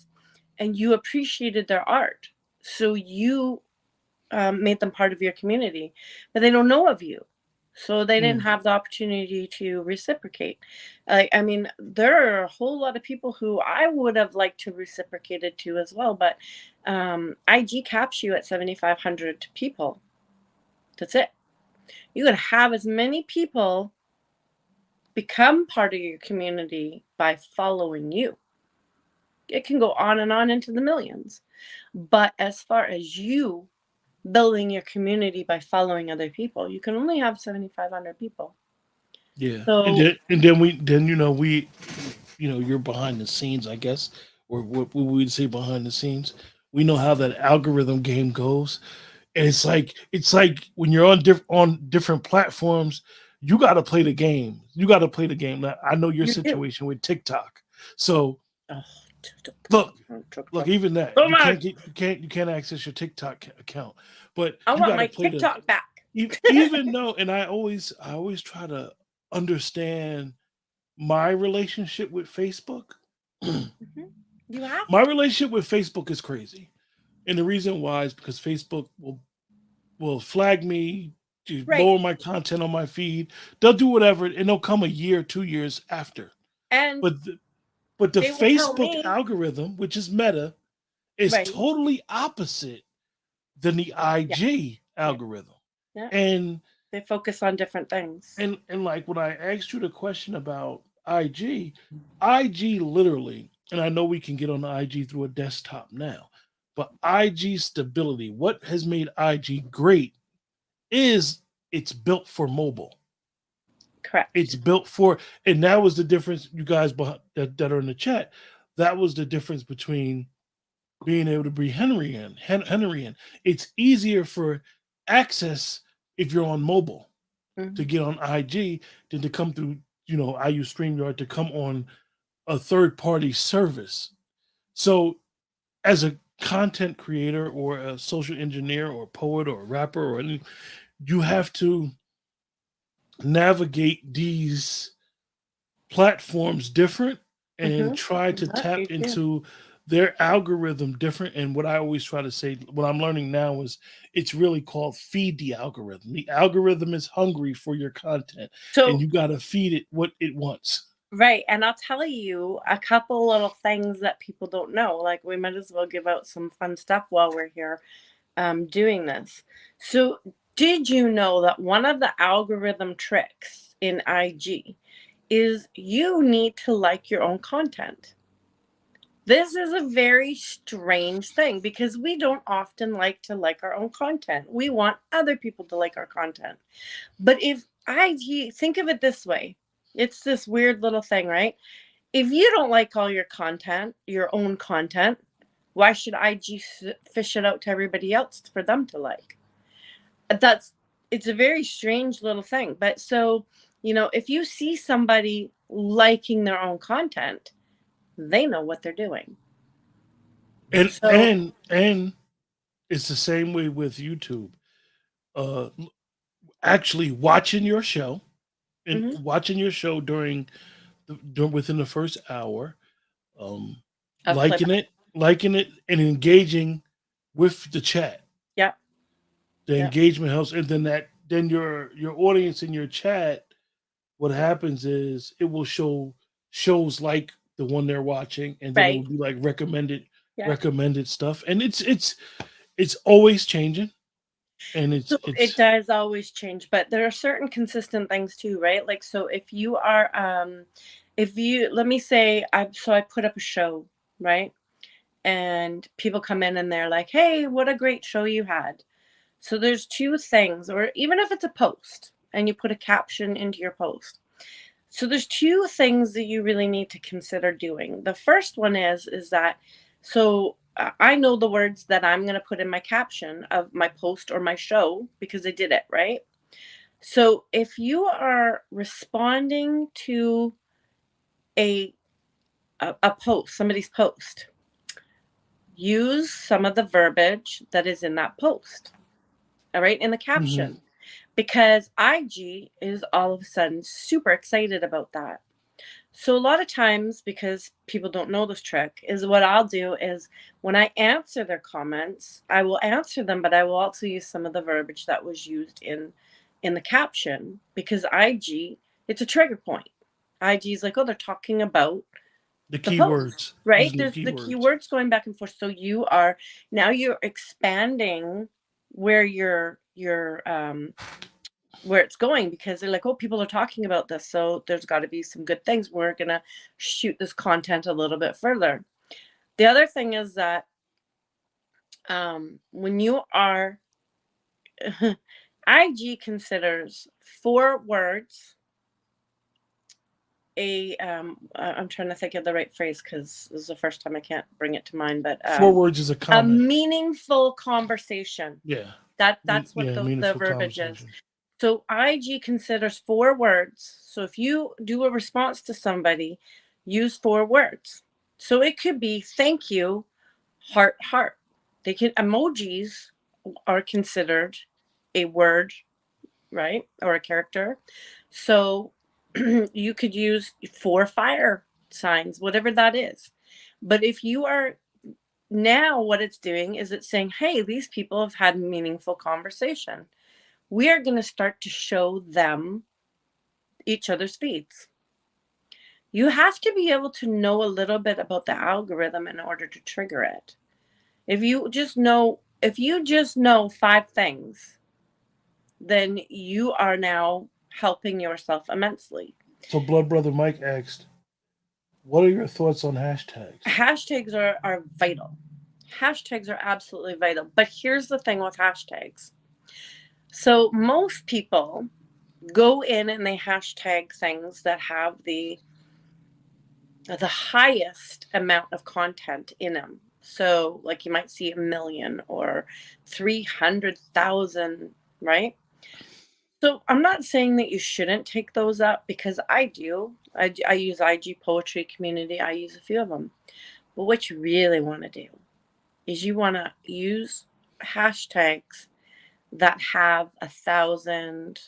Speaker 1: and you appreciated their art. So you made them part of your community, but they don't know of you. So they didn't
Speaker 2: mm,
Speaker 1: have the opportunity to reciprocate. I mean, there are a whole lot of people who I would have liked to reciprocate it to as well, but IG caps you at 7,500 people. That's it. You could have as many people become part of your community by following you. It can go on and on into the millions. But as far as you building your community by following other people, you can only have 7,500 people.
Speaker 2: yeah. And
Speaker 1: So
Speaker 2: then you're behind the scenes, I guess, or what we would say behind the scenes. We know how that algorithm game goes, and it's like when you're on different platforms, you got to play the game. You got to play the game. Now, I know your
Speaker 1: you do.
Speaker 2: situation with TikTok. So
Speaker 1: Oh,
Speaker 2: look,
Speaker 1: TikTok.
Speaker 2: even that
Speaker 1: So much.
Speaker 2: you can't access your TikTok account, but
Speaker 1: I
Speaker 2: you
Speaker 1: want
Speaker 2: got to
Speaker 1: my
Speaker 2: play the
Speaker 1: TikTok back.
Speaker 2: even though. And I always try to understand my relationship with Facebook.
Speaker 1: Mhm. You have
Speaker 2: My
Speaker 1: to.
Speaker 2: relationship with Facebook is crazy. And the reason why is because Facebook will flag me to
Speaker 1: Right.
Speaker 2: lower my content on my feed. They'll do whatever, and they'll come a year, 2 years after.
Speaker 1: And
Speaker 2: But the
Speaker 1: they will tell
Speaker 2: Facebook
Speaker 1: me,
Speaker 2: algorithm, which is Meta, is
Speaker 1: right.
Speaker 2: totally opposite than the
Speaker 1: Yeah.
Speaker 2: IG
Speaker 1: Yeah.
Speaker 2: algorithm.
Speaker 1: Yeah.
Speaker 2: And
Speaker 1: They focus on different things.
Speaker 2: and like when I asked you the question about IG literally, and I know we can get on the IG through a desktop now, but IG stability, what has made IG great is it's built for mobile. It's
Speaker 1: Correct.
Speaker 2: built for, and that was the difference, you guys that are in the chat. That was the difference between being able to be Henry in. It's easier for access if you're on mobile to
Speaker 1: Mhm.
Speaker 2: get on IG than to come through, I use StreamYard to come on a third party service. So as a content creator or a social engineer or poet or rapper or any, you have to navigate these platforms different and
Speaker 1: Mhm.
Speaker 2: try to
Speaker 1: That
Speaker 2: tap
Speaker 1: you do.
Speaker 2: into their algorithm different. And what I always try to say, what I'm learning now is it's really called feed the algorithm. The algorithm is hungry for your content and
Speaker 1: So
Speaker 2: you got to feed it what it wants.
Speaker 1: right, and I'll tell you a couple little things that people don't know. Like we might as well give out some fun stuff while we're here doing this. So, did you know that one of the algorithm tricks in IG is you need to like your own content? This is a very strange thing because we don't often like to like our own content. We want other people to like our content. But if IG, think of it this way, it's this weird little thing, right? If you don't like all your content, your own content, why should IG fish it out to everybody else for them to like? That's it's a very strange little thing. But so, if you see somebody liking their own content, they know what they're doing.
Speaker 2: And
Speaker 1: So,
Speaker 2: and and it's the same way with YouTube. Uh Actually watching your show and
Speaker 1: mhm,
Speaker 2: watching your show within the first hour, um,
Speaker 1: of clip.
Speaker 2: liking it, and engaging with the chat.
Speaker 1: Yeah,
Speaker 2: The
Speaker 1: yeah,
Speaker 2: engagement helps, and then your audience in your chat. What happens is it will show shows like the one they're watching, and then it will
Speaker 1: right.
Speaker 2: be like recommended
Speaker 1: Yeah.
Speaker 2: recommended stuff, and it's always changing, and
Speaker 1: So it
Speaker 2: it's
Speaker 1: does always change, but there are certain consistent things too, right? Like, so if you, let me say, I put up a show, right? And people come in and they're like, hey, what a great show you had. So there's two things, or even if it's a post and you put a caption into your post. So there's two things that you really need to consider doing. The first one is that, so I know the words that I'm going to put in my caption of my post or my show because I did it, right? So if you are responding to a a post, somebody's post, use some of the verbiage that is in that post. All right, in the
Speaker 2: mhm.
Speaker 1: caption, because IG is all of a sudden super excited about that. So a lot of times, because people don't know this trick, is what I'll do is when I answer their comments, I will answer them, but I will also use some of the verbiage that was used in the caption because IG, it's a trigger point. IG is like, oh, they're talking about
Speaker 2: The
Speaker 1: the post,
Speaker 2: keywords,
Speaker 1: right?
Speaker 2: using the
Speaker 1: There's the
Speaker 2: keywords.
Speaker 1: keywords going back and forth. So you are now you're expanding where where it's going because they're like, oh, people are talking about this, so there's got to be some good things. We're gonna shoot this content a little bit further. The other thing is that when you are IG considers 4 words I'm trying to think of the right phrase because this is the first time I can't bring it to mind, but
Speaker 2: 4 words is a
Speaker 1: a
Speaker 2: comment.
Speaker 1: meaningful conversation.
Speaker 2: Yeah,
Speaker 1: That's what
Speaker 2: yeah,
Speaker 1: the
Speaker 2: meaningful
Speaker 1: verbiage is.
Speaker 2: conversation.
Speaker 1: So IG considers 4 words. So if you do a response to somebody, use 4 words. So it could be thank you, heart, heart. They can emojis are considered a word, right? Or a character. So you could use 4 fire signs, whatever that is. But if you are now what it's doing is it's saying, hey, these people have had meaningful conversation. We are going to start to show them each other's feeds. You have to be able to know a little bit about the algorithm in order to trigger it. If you just know 5 things, then you are now helping yourself immensely.
Speaker 2: So, Blood Brother Mike asked, "What are your thoughts on hashtags?"
Speaker 1: Hashtags are vital. Hashtags are absolutely vital. But here's the thing with hashtags. So most people go in and they hashtag things that have the highest amount of content in them. So, like you might see 1 million or 300,000, right? So, I'm not saying that you shouldn't take those up because I do. I use IG Poetry Community, I use a few of them. But what you really want to do is you want to use hashtags that have 1,000,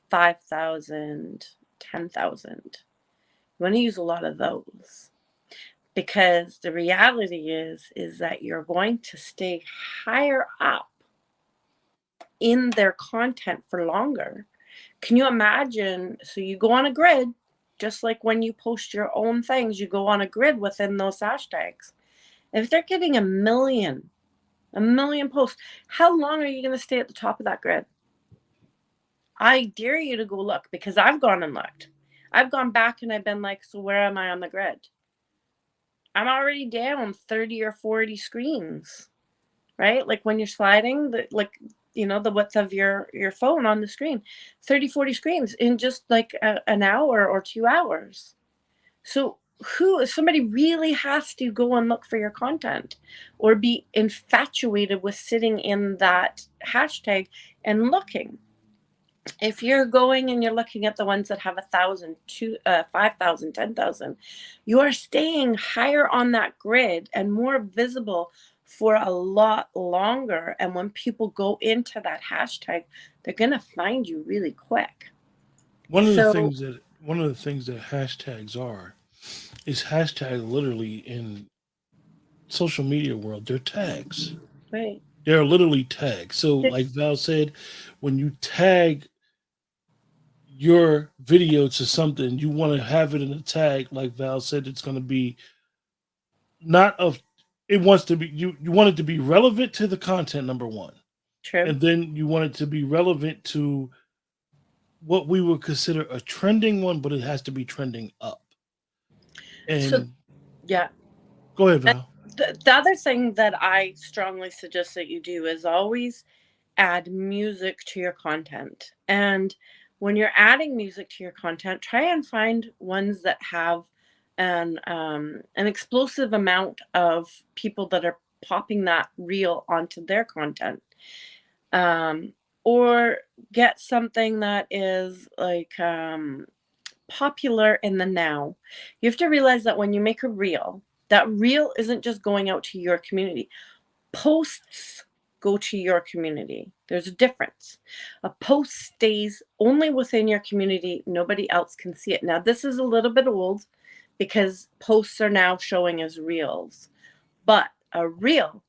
Speaker 1: 5,000, 10,000. You want to use a lot of those because the reality is that you're going to stay higher up in their content for longer. Can you imagine? So you go on a grid, just like when you post your own things, you go on a grid within those hashtags. If they're getting a million posts, how long are you going to stay at the top of that grid? I dare you to go look because I've gone and looked. I've gone back and I've been like, so where am I on the grid? I'm already down 30 or 40 screens, right? Like when you're sliding, the width of your phone on the screen, 30, 40 screens in just like an hour or 2 hours. So somebody really has to go and look for your content or be infatuated with sitting in that hashtag and looking. If you're going and you're looking at the ones that have 1,000, 5,000, 10,000, you are staying higher on that grid and more visible for a lot longer. And when people go into that hashtag, they're going to find you really quick. So,
Speaker 2: One of the things that hashtags are is hashtag literally in social media world. They're tags.
Speaker 1: right.
Speaker 2: They're literally tags. So, like Val said, when you tag your video to something, you want to have it in a tag. Like Val said, it's going to be not of it wants to be you want it to be relevant to the content, number one,
Speaker 1: True.
Speaker 2: and then you want it to be relevant to what we would consider a trending one, but it has to be trending up.
Speaker 1: So,
Speaker 2: And
Speaker 1: yeah.
Speaker 2: go ahead,
Speaker 1: And
Speaker 2: Val.
Speaker 1: the other thing that I strongly suggest that you do is always add music to your content. And when you're adding music to your content, try and find ones that have an explosive amount of people that are popping that reel onto their content. Um, or get something that is like popular in the now. You have to realize that when you make a reel, that reel isn't just going out to your community. Posts go to your community. There's a difference. A post stays only within your community. Nobody else can see it. Now, this is a little bit old because posts are now showing as reels, but a reel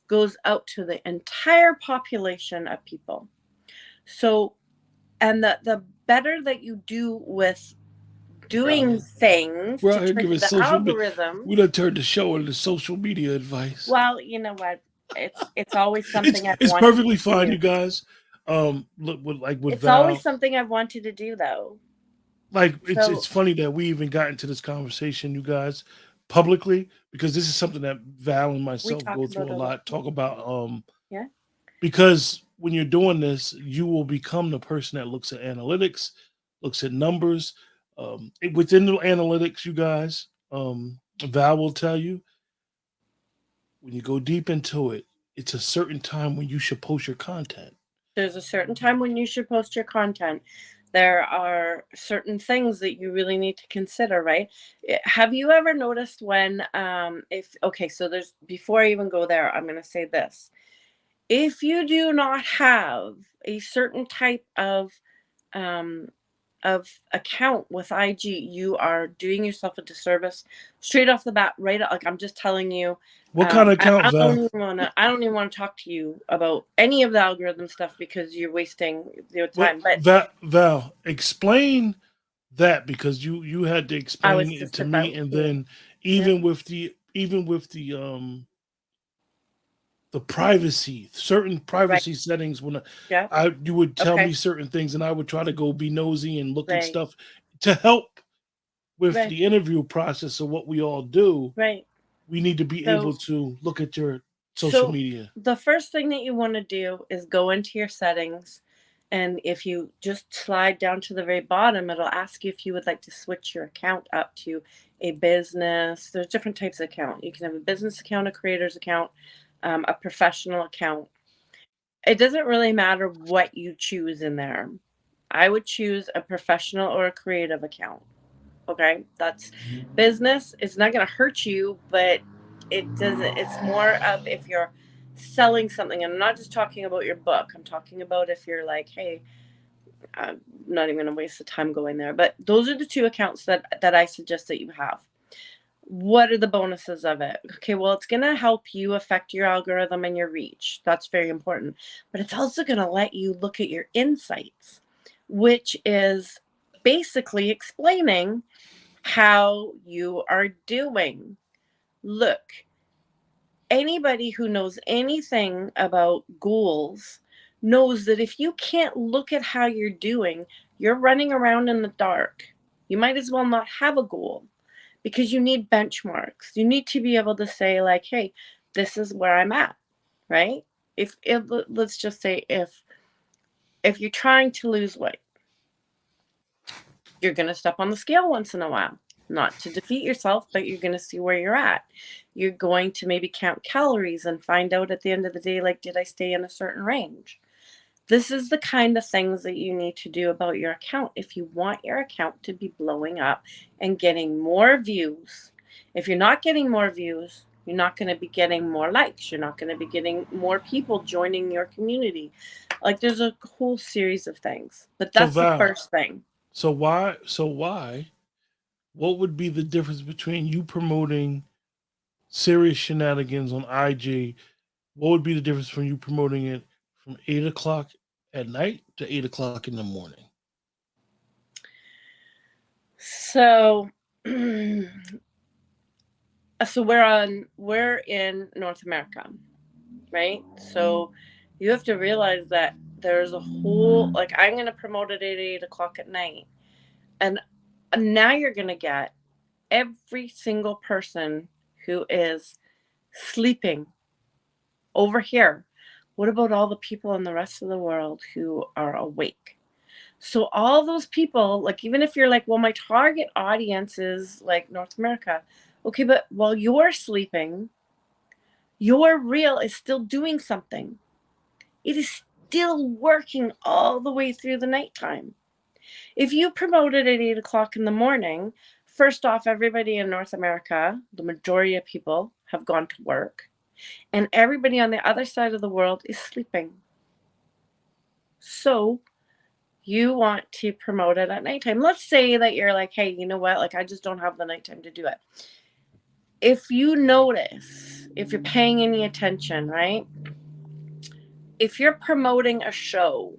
Speaker 1: goes out to the entire population of people. So, and the better that you do with doing things
Speaker 2: We're
Speaker 1: to
Speaker 2: out here
Speaker 1: trigger
Speaker 2: giving
Speaker 1: the
Speaker 2: social media.
Speaker 1: algorithm.
Speaker 2: We done turned the show into social media advice.
Speaker 1: Well, you know what? It's always
Speaker 2: It's
Speaker 1: something I've
Speaker 2: it's
Speaker 1: wanted
Speaker 2: perfectly
Speaker 1: to
Speaker 2: fine,
Speaker 1: do.
Speaker 2: you guys. Look with like with
Speaker 1: It's always
Speaker 2: Val,
Speaker 1: something I've wanted to do, though.
Speaker 2: like it's
Speaker 1: So
Speaker 2: funny that we even got into this conversation, you guys, publicly, because this is something that Val and
Speaker 1: we
Speaker 2: myself
Speaker 1: talk
Speaker 2: go through
Speaker 1: about
Speaker 2: a
Speaker 1: it a lot.
Speaker 2: lot. Talk about
Speaker 1: Yeah,
Speaker 2: because when you're doing this, you will become the person that looks at analytics, looks at numbers. Within the analytics, you guys, Val will tell you when you go deep into it, it's a certain time when you should post your content.
Speaker 1: there's a certain time when you should post your content. There are certain things that you really need to consider, right? Have you ever noticed when, if, okay, so there's, before I even go there, I'm going to say this. If you do not have a certain type um, of account with IG, you are doing yourself a disservice straight off the bat. Right, like I'm just telling you.
Speaker 2: What kind of account,
Speaker 1: I don't
Speaker 2: Val?
Speaker 1: even want to. I don't even want to talk to you about any of the algorithm stuff because you're wasting your
Speaker 2: What
Speaker 1: time. But
Speaker 2: Val? Explain that because you had to
Speaker 1: I
Speaker 2: explain
Speaker 1: was
Speaker 2: it
Speaker 1: just
Speaker 2: to me,
Speaker 1: about
Speaker 2: and
Speaker 1: to.
Speaker 2: then
Speaker 1: Yeah,
Speaker 2: even with the privacy, certain
Speaker 1: right.
Speaker 2: privacy settings when
Speaker 1: Yeah.
Speaker 2: I you would tell me
Speaker 1: Okay.
Speaker 2: certain things and I would try to go be nosy and look at
Speaker 1: Right.
Speaker 2: stuff to help with
Speaker 1: Right.
Speaker 2: the interview process of what we all do.
Speaker 1: Right.
Speaker 2: We need to be
Speaker 1: So
Speaker 2: able to look at your social
Speaker 1: So
Speaker 2: media.
Speaker 1: the first thing that you want to do is go into your settings. And if you just slide down to the very bottom, it'll ask you if you would like to switch your account up to a business. There's different types of account. You can have a business account, a creator's account, a professional account. It doesn't really matter what you choose in there. I would choose a professional or a creative account. Okay, that's business. It's not going to hurt you, but it doesn't. It's more of if you're selling something, and I'm not just talking about your book. I'm talking about if you're like, hey, I'm not even going to waste the time going there. But those are the two accounts that I suggest that you have. What are the bonuses of it? Okay, well, it's going to help you affect your algorithm and your reach. That's very important. But it's also going to let you look at your insights, which is basically explaining how you are doing. Look, anybody who knows anything about goals knows that if you can't look at how you're doing, you're running around in the dark. You might as well not have a goal because you need benchmarks. You need to be able to say, like, hey, this is where I'm at, right? If let's just say if you're trying to lose weight, you're going to step on the scale once in a while, not to defeat yourself, but you're going to see where you're at. You're going to maybe count calories and find out at the end of the day, like, did I stay in a certain range? This is the kind of things that you need to do about your account if you want your account to be blowing up and getting more views. If you're not getting more views, you're not going to be getting more likes. You're not going to be getting more people joining your community. Like, there's a whole series of things, but
Speaker 2: So
Speaker 1: that's the
Speaker 2: Val,
Speaker 1: first thing.
Speaker 2: why what would be the difference between you promoting serious shenanigans on IG? What would be the difference from you promoting it from 8 o'clock at night to 8 o'clock in the morning?
Speaker 1: So, So we're in North America, right? So you have to realize that there's a whole, like, I'm going to promote it at 8 o'clock at night, and now you're going to get every single person who is sleeping over here. What about all the people in the rest of the world who are awake? So all those people, like, even if you're like, well, my target audience is like North America, okay, but while you're sleeping, your reel is still doing something. It is still working all the way through the nighttime. If you promote it at 8 o'clock in the morning, first off, everybody in North America, the majority of people have gone to work, and everybody on the other side of the world is sleeping. So you want to promote it at nighttime. Let's say that you're like, hey, you know what? Like, I just don't have the nighttime to do it. If you notice, if you're paying any attention, right? If you're promoting a show,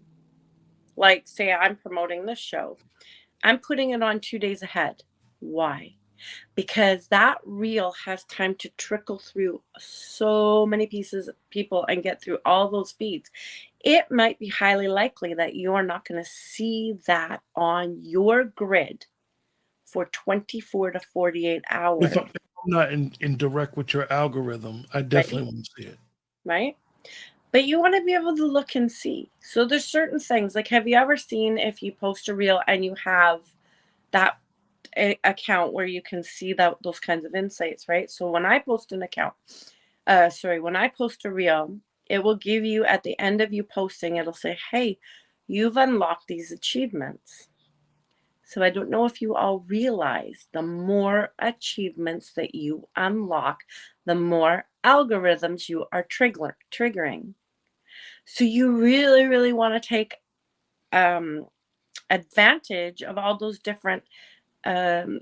Speaker 1: like, say I'm promoting this show, I'm putting it on 2 days ahead. Why? Because that reel has time to trickle through so many pieces of people and get through all those feeds. It might be highly likely that you're not going to see that on your grid for 24 to 48
Speaker 2: If,
Speaker 1: hours,
Speaker 2: if I'm not in direct with your algorithm, I
Speaker 1: right?
Speaker 2: definitely want to see it.
Speaker 1: Right? But you want to be able to look and see. So there's certain things, like, have you ever seen if you post a reel and you have that account where you can see that those kinds of insights, right? So when I post an account, when I post a reel, it will give you at the end of you posting, it'll say, hey, you've unlocked these achievements. So I don't know if you all realize the more achievements that you unlock, the more algorithms you are triggering. So you really, really want to take advantage of all those different um,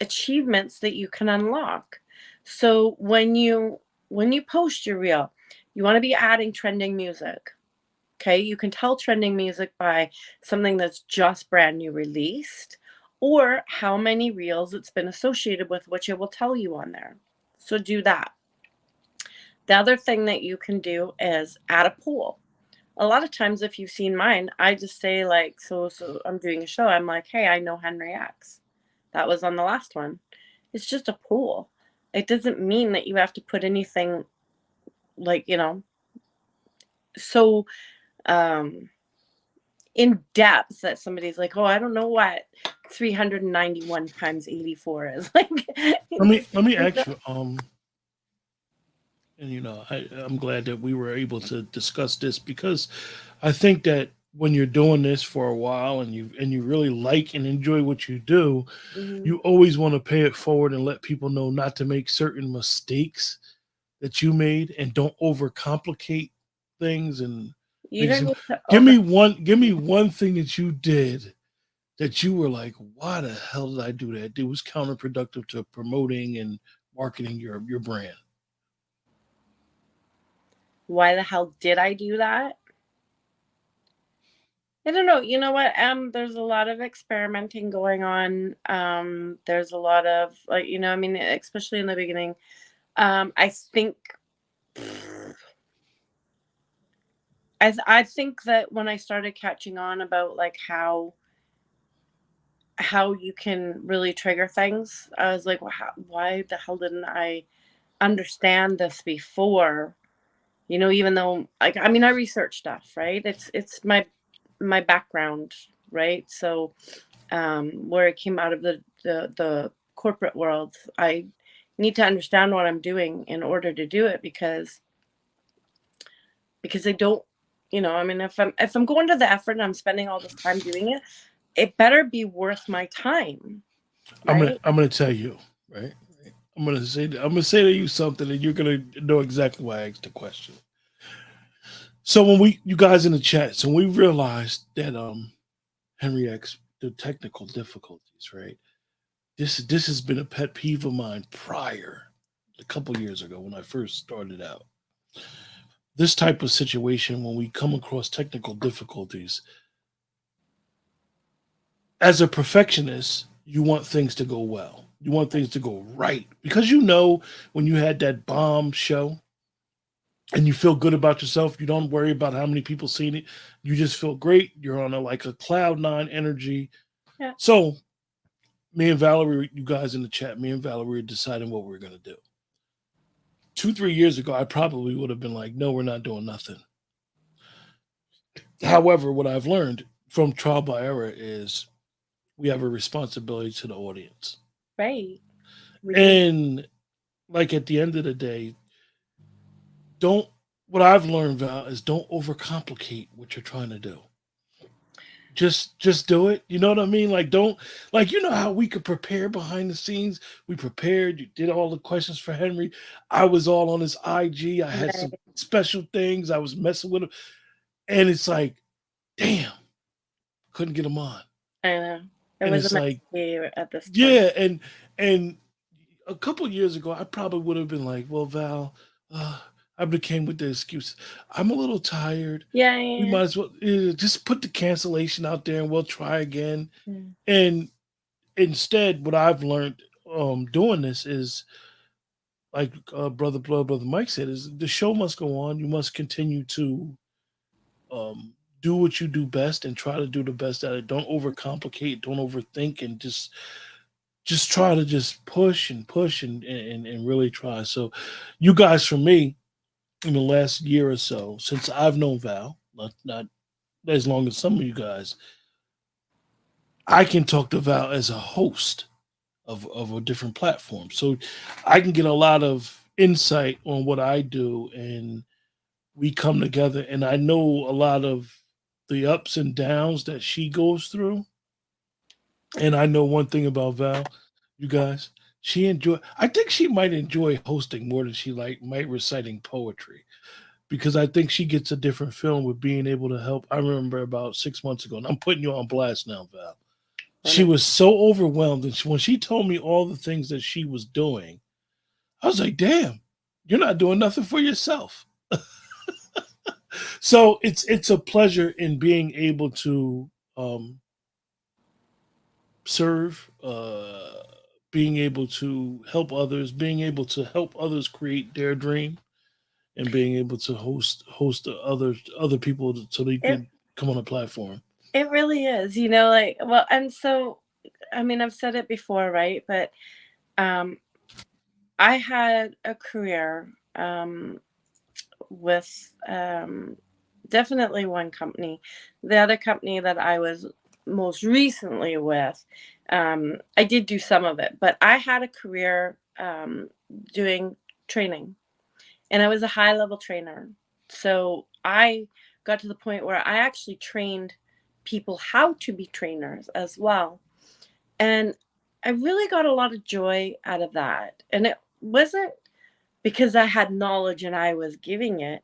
Speaker 1: achievements that you can unlock. So when you post your reel, you want to be adding trending music. Okay, you can tell trending music by something that's just brand new released, or how many reels it's been associated with, which it will tell you on there. So do that. The other thing that you can do is add a poll. A lot of times, if you've seen mine, I just say, like, so I'm doing a show, I'm like, hey, I know Henry X. That was on the last one. It's just a poll. It doesn't mean that you have to put anything, like, so um in depth that somebody's like, oh, I don't know what 391 times 84 is. Like,
Speaker 2: Let me ask you, and I'm glad that we were able to discuss this, because I think that when you're doing this for a while and you really like and enjoy what you do,
Speaker 1: Mhm.
Speaker 2: you always want to pay it forward and let people know not to make certain mistakes that you made, and don't overcomplicate things and
Speaker 1: You
Speaker 2: make
Speaker 1: don't
Speaker 2: some.
Speaker 1: need to over.
Speaker 2: Give me one thing that you did that you were like, why the hell did I do that? It was counterproductive to promoting and marketing your brand.
Speaker 1: Why the hell did I do that? I don't know. You know what? There's a lot of experimenting going on. There's a lot of, like, I mean, especially in the beginning. I think I think that when I started catching on about, like, how you can really trigger things, I was like, well, why the hell didn't I understand this before? Even though, like, I mean, I research stuff, right? It's my background, right? So where I came out of the corporate world, I need to understand what I'm doing in order to do it, because I don't, I mean, if I'm going to the effort and I'm spending all this time doing it, it better be worth my time,
Speaker 2: I'm gonna
Speaker 1: right?
Speaker 2: I'm gonna tell you, right? I'm gonna say to you something, and you're gonna know exactly why I asked the question. So when you guys in the chat, so we realized that Henry X, the technical difficulties, right? This has been a pet peeve of mine prior, a couple years ago when I first started out. This type of situation, when we come across technical difficulties, as a perfectionist, you want things to go well. You want things to go right because you know when you had that bomb show and you feel good about yourself. You don't worry about how many people seen it. You just feel great. You're on a like a cloud nine energy.
Speaker 1: Yeah.
Speaker 2: So me and Valerie, you guys in the chat, me and Valerie are deciding what we're gonna do. 2, 3 years ago, I probably would have been like, no, we're not doing nothing.
Speaker 1: Yeah.
Speaker 2: However, what I've learned from trial by error is we have a responsibility to the audience.
Speaker 1: Right. We do.
Speaker 2: And like at the end of the day, don't what I've learned, Val, is don't overcomplicate what you're trying to do. Just do it. You know what I mean? Like don't like you know how we could prepare behind the scenes. We prepared. You did all the questions for Henry. I was all on his IG. I had some
Speaker 1: Right.
Speaker 2: special things. I was messing with him, and it's like, damn, couldn't get him on.
Speaker 1: I know. It
Speaker 2: And
Speaker 1: was a
Speaker 2: it's
Speaker 1: mess
Speaker 2: like,
Speaker 1: at this point.
Speaker 2: yeah, and a couple of years ago, I probably would have been like, well, Val, I became with the excuse. I'm a little tired.
Speaker 1: Yeah,
Speaker 2: We
Speaker 1: yeah,
Speaker 2: might as well just put the cancellation out there and we'll try again.
Speaker 1: yeah.
Speaker 2: And instead, what I've learned doing this is like brother Mike said, is the show must go on. You must continue to um, do what you do best and try to do the best at it. Don't overcomplicate, don't overthink, and just try to just push and push and really try. So, you guys, for me, in the last year or so, since I've known Val, not as long as some of you guys, I can talk to Val as a host of a different platform. So I can get a lot of insight on what I do and we come together and I know a lot of the ups and downs that she goes through. And I know one thing about Val, you guys, I think she might enjoy hosting more than she like might reciting poetry because I think she gets a different feeling with being able to help. I remember about 6 months ago, and I'm putting you on blast now, Val. She
Speaker 1: Wonderful.
Speaker 2: was so overwhelmed, and when she told me all the things that she was doing, I was like, "Damn, you're not doing nothing for yourself." So it's a pleasure in being able to um, serve, being able to help others, being able to help others create their dream, and being able to host other people so they
Speaker 1: It
Speaker 2: can come on a platform.
Speaker 1: it really is, like well, and so I mean, I've said it before, right? But um I had a career with definitely one company. The other company that I was most recently with, I did do some of it, but I had a career doing training, and I was a high level trainer. So I got to the point where I actually trained people how to be trainers as well. And I really got a lot of joy out of that. And it wasn't because I had knowledge and I was giving it,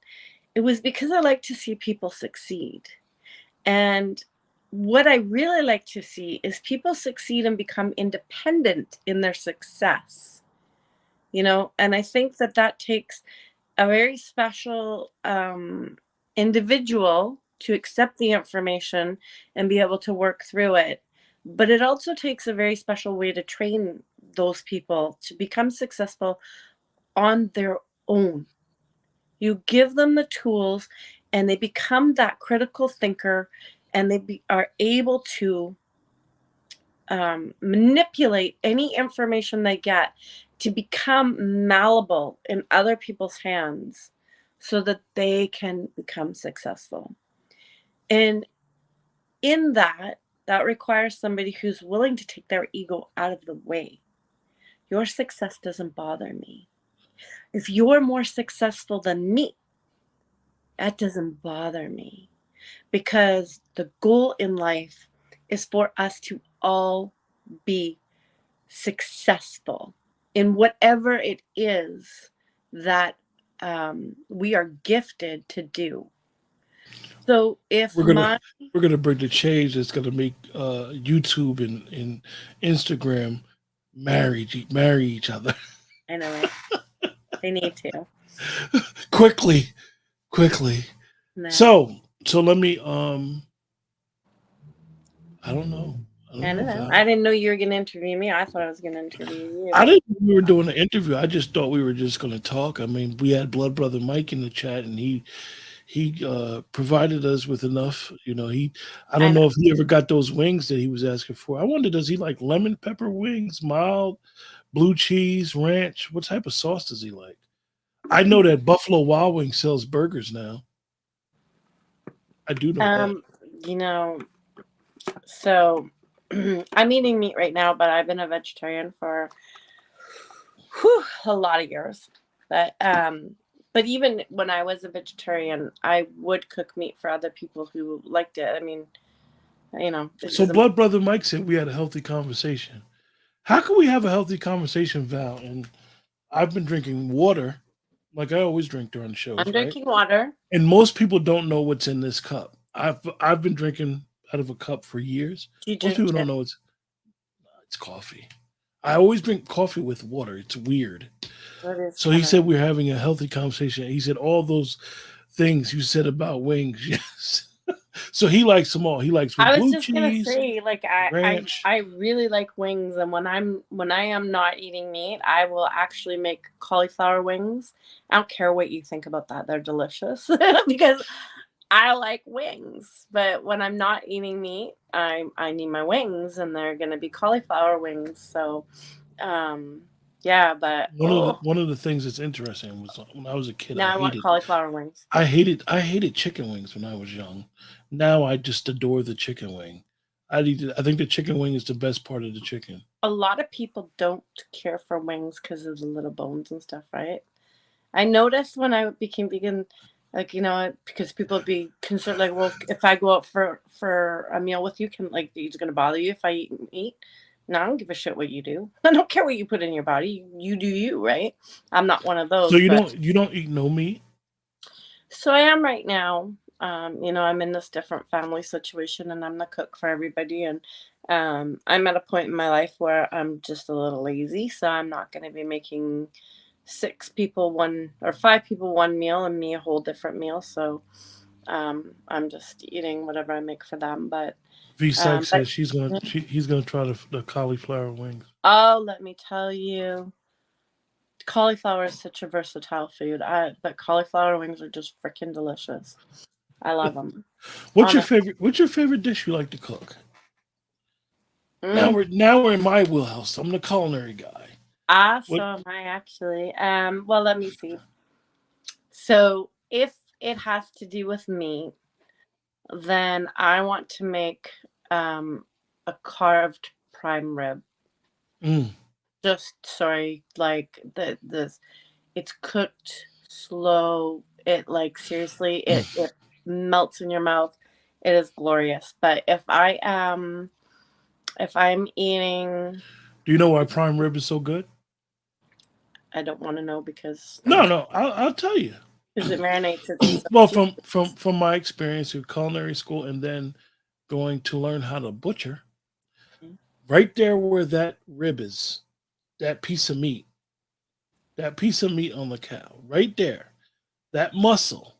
Speaker 1: it was because I like to see people succeed. And what I really like to see is people succeed and become independent in their success, and I think that that takes a very special individual to accept the information and be able to work through it. But it also takes a very special way to train those people to become successful on their own. You give them the tools and they become that critical thinker, and are able to manipulate any information they get to become malleable in other people's hands so that they can become successful. And in that, that requires somebody who's willing to take their ego out of the way. Your success doesn't bother me. If you're more successful than me, that doesn't bother me, because the goal in life is for us to all be successful in whatever it is that we are gifted to do. So if
Speaker 2: We're gonna
Speaker 1: my,
Speaker 2: we're gonna bring the change that's gonna make YouTube and Instagram marry each other
Speaker 1: I know, right? They need to.
Speaker 2: quickly, quickly.
Speaker 1: No.
Speaker 2: So let me I don't know. I don't
Speaker 1: I
Speaker 2: know,
Speaker 1: know.
Speaker 2: Val.
Speaker 1: I didn't know you were going to interview me. I thought I was going to interview you.
Speaker 2: I didn't know we were doing an interview. I just thought we were just going to talk. I mean, we had Blood Brother Mike in the chat, and he provided us with enough. I
Speaker 1: I
Speaker 2: don't
Speaker 1: know.
Speaker 2: know if he ever got those wings that he was asking for. I wonder, does he like lemon pepper wings, mild, blue cheese, ranch? What type of sauce does he like? I know that Buffalo Wild Wings sells burgers now. I do know that.
Speaker 1: Um, you know, so I'm eating meat right now, but I've been a vegetarian for a lot of years. But even when I was a vegetarian, I would cook meat for other people who liked it. I mean, it
Speaker 2: So
Speaker 1: doesn't.
Speaker 2: Blood Brother Mike said we had a healthy conversation. How can we have a healthy conversation, Val? And I've been drinking water, like I always drink during the
Speaker 1: I'm
Speaker 2: shows, right?
Speaker 1: drinking water.
Speaker 2: And most people don't know what's in this cup. I've been drinking out of a cup for years.
Speaker 1: Do you
Speaker 2: Most
Speaker 1: drink
Speaker 2: people don't
Speaker 1: it?
Speaker 2: know it's coffee. I always drink coffee with water. It's weird.
Speaker 1: That is
Speaker 2: So he
Speaker 1: kind of.
Speaker 2: said we're having a healthy conversation. He said all those things you said about wings. Yes. So he likes them all. He likes with
Speaker 1: I was
Speaker 2: blue
Speaker 1: just gonna
Speaker 2: cheese,
Speaker 1: say, like,
Speaker 2: ranch.
Speaker 1: I really like wings, and when I am not eating meat, I will actually make cauliflower wings. I don't care what you think about that; they're delicious because I like wings. But when I'm not eating meat, I need my wings, and they're gonna be cauliflower wings. So, um, yeah. But
Speaker 2: One of the things that's interesting was when I was a kid,
Speaker 1: now I want cauliflower wings.
Speaker 2: I hated chicken wings when I was young. Now I just adore the chicken wing. I think the chicken wing is the best part of the chicken.
Speaker 1: A lot of people don't care for wings because of the little bones and stuff, right? I noticed when I became vegan, like because people would be concerned, like, well, if I go out for a meal with you, can like, it's gonna bother you if I eat meat? No, I don't give a shit what you do. I don't care what you put in your body. You do you, right? I'm not one of
Speaker 2: So
Speaker 1: those,
Speaker 2: you
Speaker 1: but
Speaker 2: don't eat no meat?
Speaker 1: so I am right now. I'm in this different family situation, and I'm the cook for everybody, and I'm at a point in my life where I'm just a little lazy, so I'm not going to be making six people one or five people one meal and me a whole different meal. So I'm just eating whatever I make for them.
Speaker 2: V Sykes
Speaker 1: But
Speaker 2: says he's gonna try the cauliflower wings.
Speaker 1: oh, let me tell you, cauliflower is such a versatile food. But cauliflower wings are just freaking delicious. I love them. Honest.
Speaker 2: What's your favorite dish you like to cook? Now
Speaker 1: Mm.
Speaker 2: we're in my wheelhouse. I'm the culinary guy.
Speaker 1: So
Speaker 2: What
Speaker 1: am I actually. Well, let me see. So if it has to do with me, then I want to make a carved prime rib.
Speaker 2: mm,
Speaker 1: Just sorry, like this it's cooked slow. It like seriously, it melts in your mouth. It is glorious. But if I'm eating,
Speaker 2: do you know why prime rib is so good?
Speaker 1: I don't want to know because
Speaker 2: No, I'll tell you.
Speaker 1: it marinates. It's so
Speaker 2: Well,
Speaker 1: juicy.
Speaker 2: from my experience with culinary school and then going to learn how to butcher, right there where that rib is, that piece of meat, that piece of meat on the cow, right there, that muscle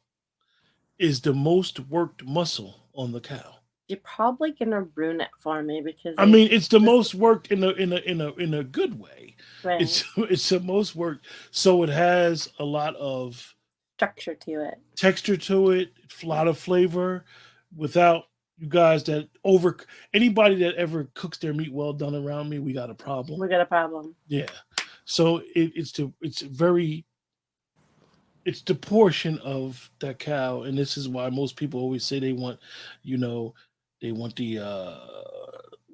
Speaker 2: is the most worked muscle on the cow.
Speaker 1: You're probably gonna ruin it for me because
Speaker 2: I
Speaker 1: I
Speaker 2: mean, it's the
Speaker 1: this
Speaker 2: most worked in a good way.
Speaker 1: right
Speaker 2: It's the most worked, so it has a lot of
Speaker 1: structure to it.
Speaker 2: texture to it, a lot of flavor, without you guys that over anybody that ever cooks their meat well done around me, we got a problem.
Speaker 1: We got a problem.
Speaker 2: Yeah. So it's the portion of that cow, and this is why most people always say they want, you know, they want the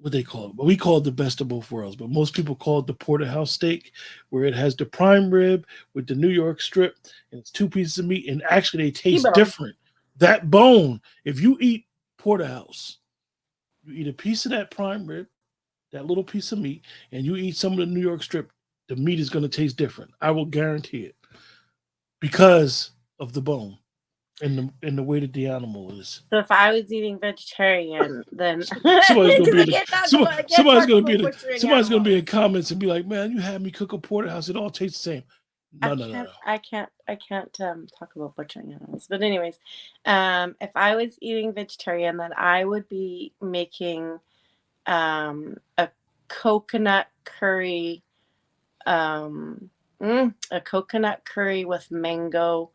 Speaker 2: what they call it. Well, we call it the best of both worlds, but most people call it the porterhouse steak, where it has the prime rib with the New York strip, and it's two pieces of meat, and actually they taste
Speaker 1: T-bone.
Speaker 2: different. That bone, if you eat porterhouse, you eat a piece of that prime rib, that little piece of meat, and you eat some of the New York strip, the meat is going to taste different. I will guarantee it because of the bone and the way that the animal is.
Speaker 1: So if I was eating vegetarian, then
Speaker 2: Somebody's gonna
Speaker 1: because
Speaker 2: be in the
Speaker 1: I can't talk about butchering
Speaker 2: somebody's gonna be
Speaker 1: animals.
Speaker 2: in comments and be like, "Man, you had me cook a porterhouse. It all tastes the same." No, no, no, no.
Speaker 1: I can't talk about butchering animals. But anyways, if I was eating vegetarian, then I would be making a coconut curry, a coconut curry with mango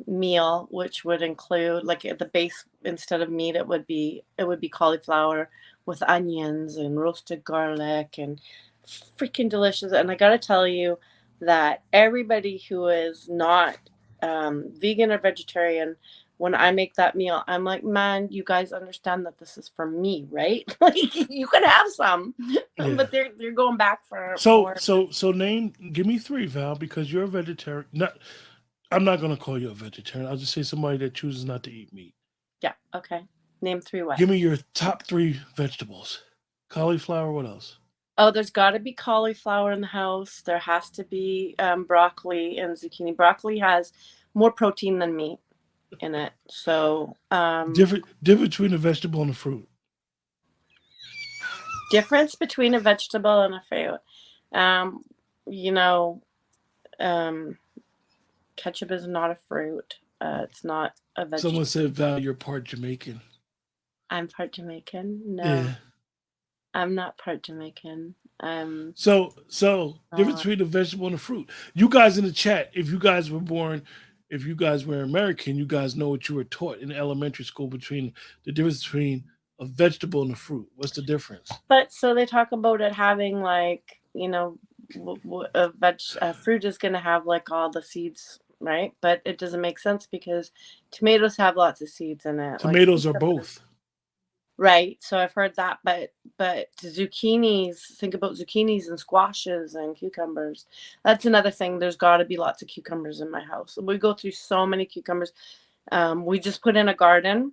Speaker 1: meal, which would include like at the base instead of meat, it would be cauliflower with onions and roasted garlic and freaking delicious. And I gotta tell you that everybody who is not vegan or vegetarian, when I make that meal, I'm like, man, you guys understand that this is for me, right? Like you can have some,
Speaker 2: Yeah.
Speaker 1: but they're going back for
Speaker 2: So
Speaker 1: more.
Speaker 2: so so name give me three, Val, because you're a vegetarian. Not I'm not gonna call you a vegetarian. I'll just say somebody that chooses not to eat meat.
Speaker 1: Yeah, okay. Name three what?
Speaker 2: Give me your top three vegetables. Cauliflower, what else?
Speaker 1: Oh, there's got to be cauliflower in the house. There has to be broccoli and zucchini. Broccoli has more protein than meat in it. So,
Speaker 2: Difference between a vegetable and a fruit.
Speaker 1: difference between a vegetable and a fruit. Um, you know, um, ketchup is not a fruit. It's not a
Speaker 2: Someone
Speaker 1: vegetable.
Speaker 2: said, Val, you're part Jamaican.
Speaker 1: I'm part Jamaican. No,
Speaker 2: Yeah.
Speaker 1: I'm not part Jamaican. I'm
Speaker 2: So difference
Speaker 1: not.
Speaker 2: between a vegetable and a fruit. You guys in the chat, if you guys were American, you guys know what you were taught in elementary school between the difference between a vegetable and a fruit. What's the difference?
Speaker 1: But so they talk about it having like, a fruit is going to have like all the seeds, right? But it doesn't make sense because tomatoes have lots of seeds in it, like
Speaker 2: Tomatoes are both.
Speaker 1: right. So I've heard that, but zucchinis, think about zucchinis and squashes and cucumbers. That's another thing. There's got to be lots of cucumbers in my house. We go through so many cucumbers. We just put in a garden.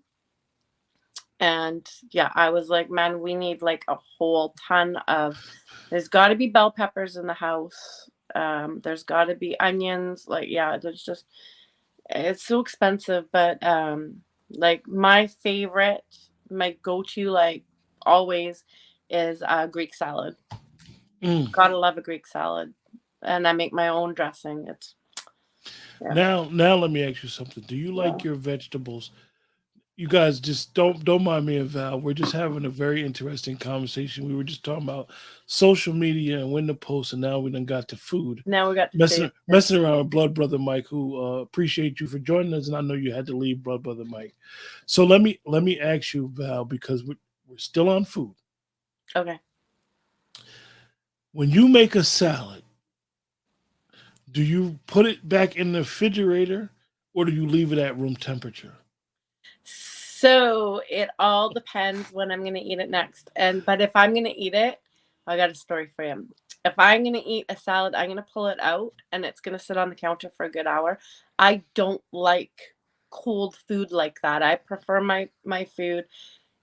Speaker 1: And yeah, I was like, man, we need like a whole ton of, there's got to be bell peppers in the house. There's got to be onions. Like, yeah, there's just, it's so expensive. But like my favorite, my go-to, like always is Greek salad.
Speaker 2: Mm.
Speaker 1: Gotta love a Greek salad. And I make my own dressing. It's, yeah.
Speaker 2: Now let me ask you something. Do you like
Speaker 1: Well,
Speaker 2: your vegetables? You guys just don't mind me and Val. We're just having a very interesting conversation. We were just talking about social media and when to post, and now we done got to food.
Speaker 1: now we got to food.
Speaker 2: Messing around with Blood Brother Mike, who appreciate you for joining us, and I know you had to leave, Blood Brother Mike. So let me ask you, Val, because we're still on food.
Speaker 1: Okay.
Speaker 2: When you make a salad, do you put it back in the refrigerator or do you leave it at room temperature?
Speaker 1: So it all depends when I'm gonna eat it next. But if I'm gonna eat it, I got a story for you. If I'm gonna eat a salad, I'm gonna pull it out and it's gonna sit on the counter for a good hour. I don't like cold food like that. I prefer my food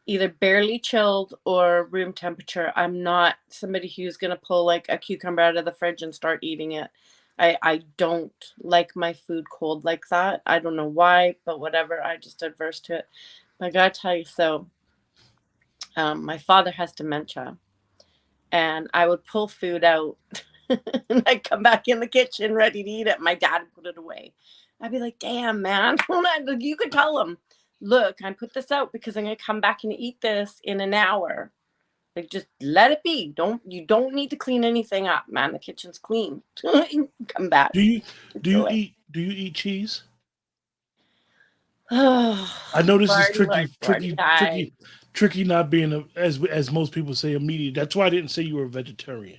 Speaker 1: either barely chilled or room temperature. I'm not somebody who's gonna pull like a cucumber out of the fridge and start eating it. I don't like my food cold like that. I don't know why, but whatever. I just adverse to it. I gotta tell you, so my father has dementia, and I would pull food out, and I'd come back in the kitchen ready to eat it. My dad would put it away. I'd be like, "Damn, man, you could tell him, look, I put this out because I'm gonna come back and eat this in an hour. Like, just let it be. You don't need to clean anything up, man. The kitchen's clean. Come back,
Speaker 2: Do you do
Speaker 1: throw
Speaker 2: you
Speaker 1: it."
Speaker 2: eat cheese?
Speaker 1: Oh,
Speaker 2: I know this is
Speaker 1: Lordy, Lordy, Lordy, I
Speaker 2: tricky not being as most people say immediate. That's why I didn't say you were a vegetarian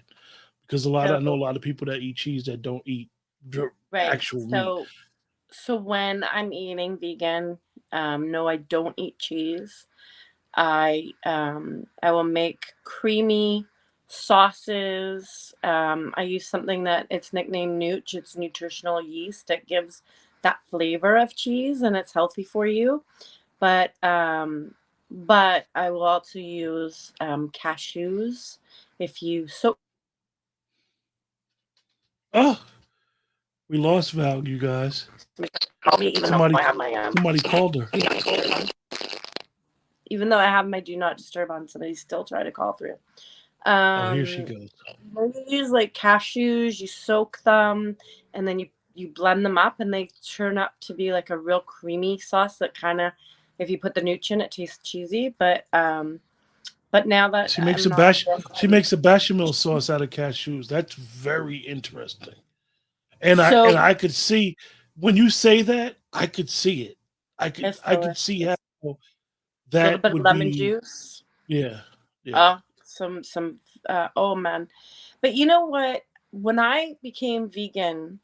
Speaker 2: because I know a
Speaker 1: so
Speaker 2: lot of people that eat cheese that don't eat
Speaker 1: right.
Speaker 2: actual meat.
Speaker 1: So when I'm eating vegan, no, I don't eat cheese. I will make creamy sauces. I use something that it's nicknamed Nooch. It's nutritional yeast. It gives that flavor of cheese, and it's healthy for you. But I will also use cashews. If you soak
Speaker 2: Oh, we lost Val, you guys.
Speaker 1: coffee,
Speaker 2: Somebody somebody called her.
Speaker 1: even though I have my do not disturb on, somebody still try to call through.
Speaker 2: Oh, here she
Speaker 1: Um,
Speaker 2: goes.
Speaker 1: you use like cashews, you soak them, and then you blend them up, and they turn up to be like a real creamy sauce that kind of, if you put the nooch in, it tastes cheesy. But But now that
Speaker 2: She makes
Speaker 1: I'm
Speaker 2: a
Speaker 1: not
Speaker 2: bash. She
Speaker 1: vegan,
Speaker 2: makes a bechamel sauce out of cashews. That's very interesting. And
Speaker 1: so
Speaker 2: I could see when you say that, I could see it.
Speaker 1: it's
Speaker 2: I could see how
Speaker 1: delicious. A little
Speaker 2: that
Speaker 1: bit of
Speaker 2: would
Speaker 1: lemon
Speaker 2: be.
Speaker 1: juice.
Speaker 2: Yeah, yeah.
Speaker 1: Oh, some. Oh man, but you know what? When I became vegan,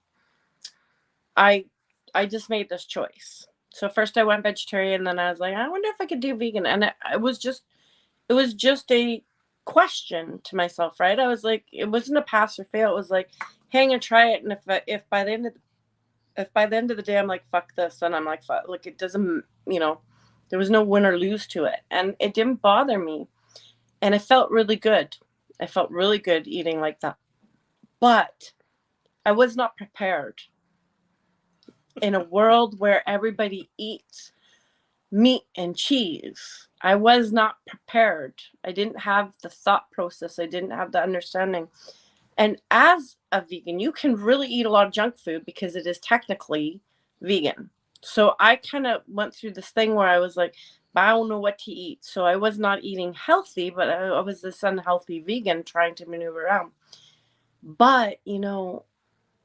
Speaker 1: I I just made this choice. So first I went vegetarian, then I was like, I wonder if I could do vegan, and it was just a question to myself, right? I was like, it wasn't a pass or fail. It was like, hey, I'm gonna try it, and if by the end of if by the end of the day I'm like fuck this, then I'm like fuck, like it doesn't, there was no win or lose to it, and it didn't bother me, and it felt really good. I felt really good eating like that, but I was not prepared in a world where everybody eats meat and cheese. I was not prepared. I didn't have the thought process. I didn't have the understanding. And as a vegan, you can really eat a lot of junk food because it is technically vegan. So I kind of went through this thing where I was like, I don't know what to eat. So I was not eating healthy, but I was this unhealthy vegan trying to maneuver around. But,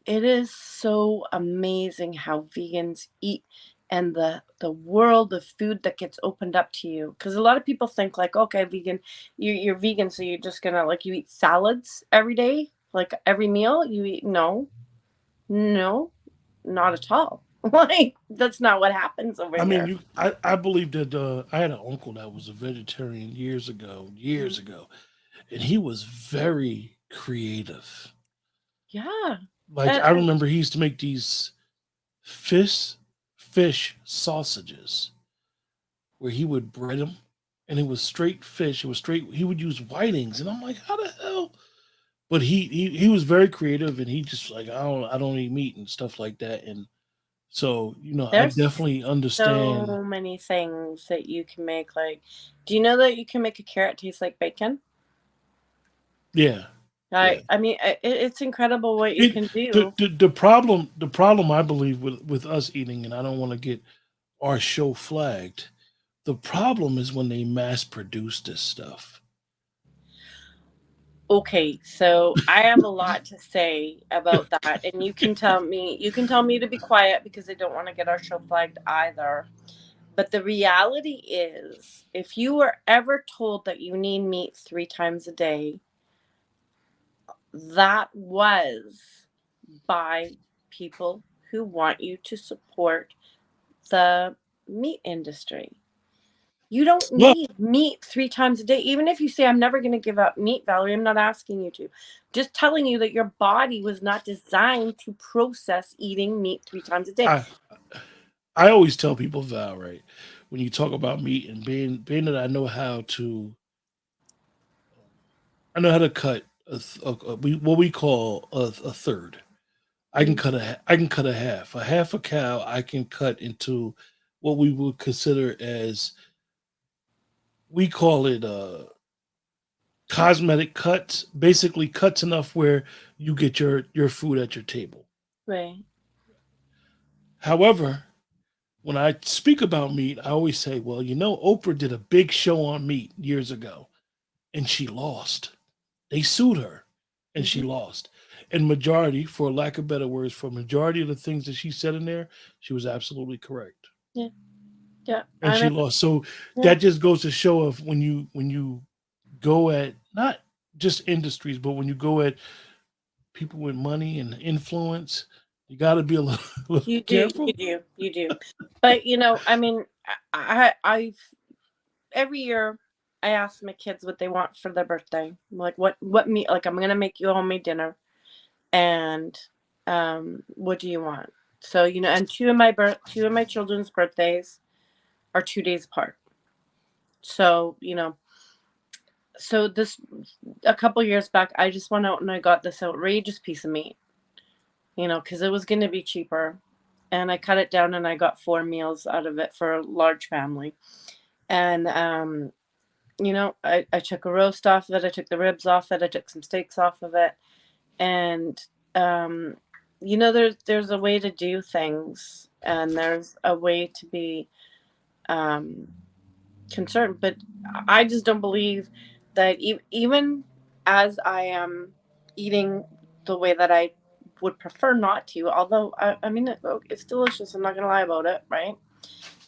Speaker 1: it is so amazing how vegans eat and the world of food that gets opened up to you, because a lot of people think like, okay, vegan, you're vegan, so you're just gonna like, you eat salads every day, like every meal you eat. No, no, not at all. Like that's not what happens over
Speaker 2: I mean,
Speaker 1: here.
Speaker 2: I believe that I had an uncle that was a vegetarian
Speaker 1: Mhm.
Speaker 2: years ago, and he was very creative.
Speaker 1: Yeah.
Speaker 2: Like I
Speaker 1: And
Speaker 2: remember he used to make these fish fish sausages where he would bread them, and it was straight fish. It was straight. He would use whitings, and I'm like, how the hell? But he was very creative, and he just like I don't eat meat and stuff like that. And so I
Speaker 1: there's
Speaker 2: definitely understand.
Speaker 1: so many things that you can make. Like, do you know that you can make a carrot taste like bacon?
Speaker 2: Yeah, yeah.
Speaker 1: I mean, it's incredible what you
Speaker 2: It
Speaker 1: can do.
Speaker 2: the problem I believe with us eating, and I don't want to get our show flagged. The problem is when they mass produce this stuff.
Speaker 1: Okay, so I have a lot to say about that, and you can tell me to be quiet because I don't want to get our show flagged either. But the reality is, if you were ever told that you need meat 3 times a day, that was by people who want you to support the meat industry. You don't
Speaker 2: Well,
Speaker 1: need meat 3 times a day. Even if you say, I'm never going to give up meat, Valerie, I'm not asking you to. Just telling you that your body was not designed to process eating meat 3 times a day.
Speaker 2: I I always tell people, Val, right, when you talk about meat and being that I know how to cut what we call a third.
Speaker 1: Mm,
Speaker 2: I can cut a half a cow. I can cut into what we would consider as we call it cosmetic cuts, basically cuts enough where you get your food at your table.
Speaker 1: right.
Speaker 2: However, when I speak about meat, I always say, well, Oprah did a big show on meat years ago, and she lost. They sued her, and she
Speaker 1: Hmm.
Speaker 2: lost. And majority, for lack of better words, for majority of the things that she said in there, she was absolutely correct,
Speaker 1: Yeah. Yeah.
Speaker 2: and
Speaker 1: I
Speaker 2: she
Speaker 1: mean,
Speaker 2: lost. So
Speaker 1: yeah.
Speaker 2: that just goes to show of when you go at not just industries, but when you go at people with money and influence, you got to be a little, a little
Speaker 1: You do. You
Speaker 2: careful.
Speaker 1: do. You do. But, I mean, I've, every year I ask my kids what they want for their birthday. I'm like, what meat? Like, I'm going to make you a homemade dinner. And what do you want? So, and two of my children's birthdays are 2 days apart. So, so this a couple years back, I just went out and I got this outrageous piece of meat, because it was going to be cheaper, and I cut it down and I got 4 meals out of it for a large family. And I took a roast off of it, I took the ribs off it, I took some steaks off of it, and um, there's a way to do things, and there's a way to be um, concerned. But I just don't believe that even as I am eating the way that I would prefer not to, although I mean it's delicious. I'm not gonna lie about it, right?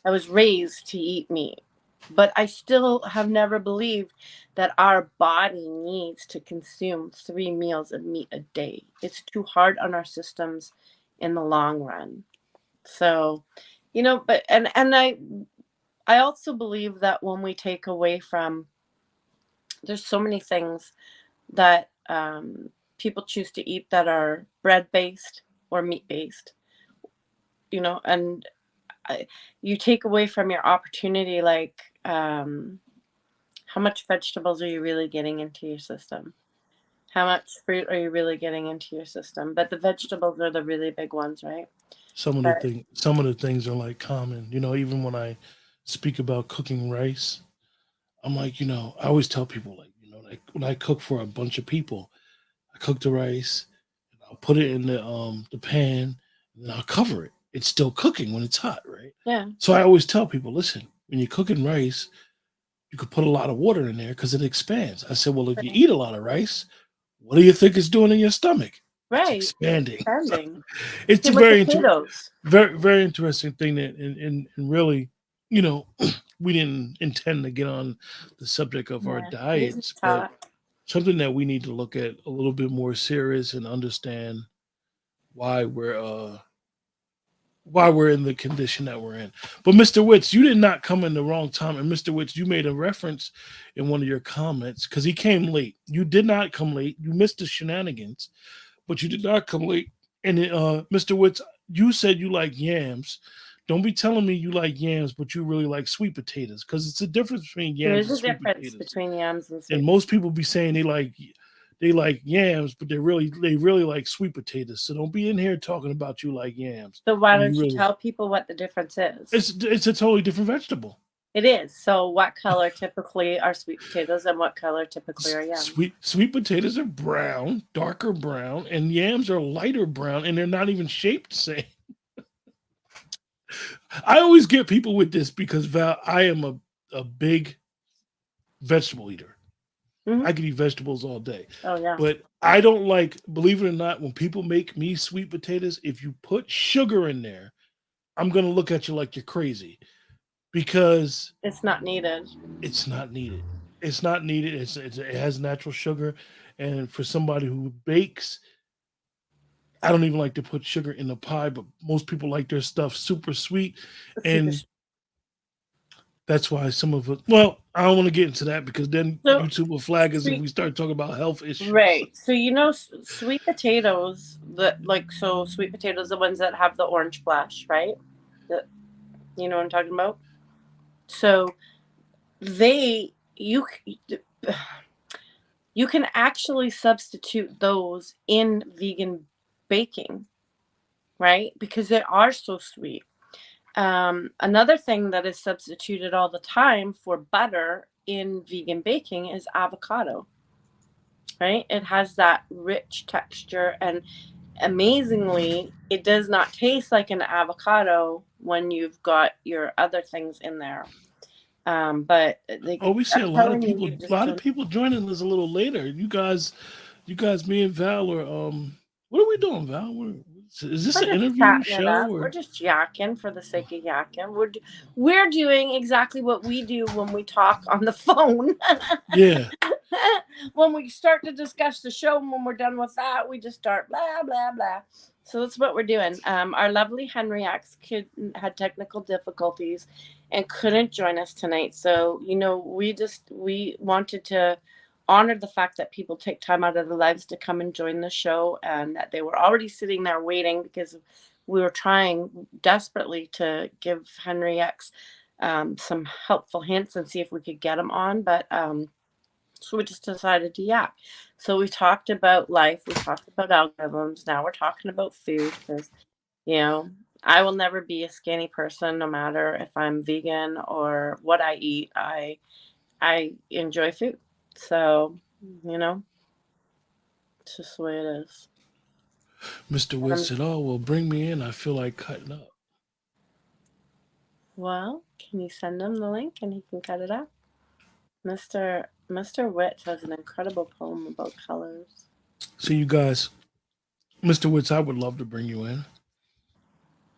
Speaker 1: I was raised to eat meat, but I still have never believed that our body needs to consume 3 meals of meat a day. It's too hard on our systems in the long run. So, but and I also believe that when we take away from, there's so many things that people choose to eat that are bread based or meat based, and I, you take away from your opportunity, like, how much vegetables are you really getting into your system? How much fruit are you really getting into your system? But the vegetables are the really big ones, right? But
Speaker 2: Some of the things are like common. Even when I speak about cooking rice, I'm like, I always tell people like, like when I cook for a bunch of people, I cook the rice, and I'll put it in the pan, and then I'll cover it. It's still cooking when it's hot, right?
Speaker 1: yeah,
Speaker 2: So I always tell people, listen, when you're cooking rice, you could put a lot of water in there because it expands. I said, well, if you
Speaker 1: right,
Speaker 2: eat a lot of rice, what do you think it's doing in your stomach? It's
Speaker 1: right.
Speaker 2: expanding. So
Speaker 1: Expanding.
Speaker 2: it's a
Speaker 1: Same with
Speaker 2: very
Speaker 1: potatoes.
Speaker 2: very very interesting thing that and really, you know, we didn't intend to get on the subject of our
Speaker 1: Yeah, we just
Speaker 2: diets, but
Speaker 1: talk.
Speaker 2: something that we need to look at a little bit more serious and understand why we're in the condition that we're in. But Mr. Witz, you did not come in the wrong time. And Mr. Witz, you made a reference in one of your comments because he came late. You did not come late. You missed the shenanigans, but you did not come late. And Mr. Witz, you said you like yams. Don't be telling me you like yams, but you really like sweet potatoes because it's a difference between
Speaker 1: There
Speaker 2: yams
Speaker 1: is
Speaker 2: and
Speaker 1: a
Speaker 2: sweet
Speaker 1: difference
Speaker 2: potatoes.
Speaker 1: between yams and
Speaker 2: And
Speaker 1: sweet
Speaker 2: most people be saying they like yams, but they really like sweet potatoes. So don't be in here talking about you like yams
Speaker 1: So why
Speaker 2: when you
Speaker 1: don't you
Speaker 2: really
Speaker 1: tell people what the difference is?
Speaker 2: it's a totally different vegetable.
Speaker 1: It is. So what color typically are sweet potatoes and what color typically are yams?
Speaker 2: Sweet potatoes are brown, darker brown, and yams are lighter brown, and they're not even shaped the same. I always get people with this because Val, I am a big vegetable eater.
Speaker 1: Hmm.
Speaker 2: I can eat vegetables all day.
Speaker 1: Oh yeah.
Speaker 2: But I don't like, believe it or not, when people make me sweet potatoes, if you put sugar in there, I'm gonna look at you like you're crazy because
Speaker 1: It's not needed.
Speaker 2: it's not needed. It's not needed. It has natural sugar, and for somebody who bakes, I don't even like to put sugar in the pie, but most people like their stuff super sweet,
Speaker 1: It's super.
Speaker 2: and that's why some of it. Well, I don't want to get into that because then
Speaker 1: So
Speaker 2: YouTube will flag us if
Speaker 1: sweet.
Speaker 2: we start talking about health issues.
Speaker 1: Right. So sweet potatoes, sweet potatoes, the ones that have the orange flesh, right? The, you know what I'm talking about? So they you can actually substitute those in vegan baking, right? Because they are so sweet. Another thing that is substituted all the time for butter in vegan baking is avocado, right? It has that rich texture, and amazingly, it does not taste like an avocado when you've got your other things in there. But
Speaker 2: Oh, we see
Speaker 1: I'm
Speaker 2: a lot of
Speaker 1: telling you,
Speaker 2: people.
Speaker 1: you
Speaker 2: A
Speaker 1: just
Speaker 2: lot of
Speaker 1: don't.
Speaker 2: people joining us a little later. You guys, me and Val are. What are we doing, Val? Is this
Speaker 1: We're
Speaker 2: an
Speaker 1: just
Speaker 2: interview
Speaker 1: chatting it
Speaker 2: show
Speaker 1: up. We're
Speaker 2: or?
Speaker 1: just yakking for the sake of yakking. We're doing exactly what we do when we talk on the phone.
Speaker 2: Yeah.
Speaker 1: When we start to discuss the show, and when we're done with that, we just start blah blah blah. So that's what we're doing. Our lovely Henry X kid had technical difficulties and couldn't join us tonight. So we wanted to honor the fact that people take time out of their lives to come and join the show, and that they were already sitting there waiting because we were trying desperately to give Henry X some helpful hints and see if we could get him on, but so we just decided to yap. So we talked about life, we talked about algorithms. Now we're talking about food because, you know, I will never be a skinny person no matter if I'm vegan or what I eat. I enjoy food. So, you know, it's just the way it is.
Speaker 2: Mr. Witt
Speaker 1: Um,
Speaker 2: said, "Oh, well, bring me in. I feel like cutting up."
Speaker 1: well, can you send him the link and he can cut it out? Mr. Witt has an incredible poem about colors.
Speaker 2: So you guys, Mr. Woods, I would love to bring you in.
Speaker 1: I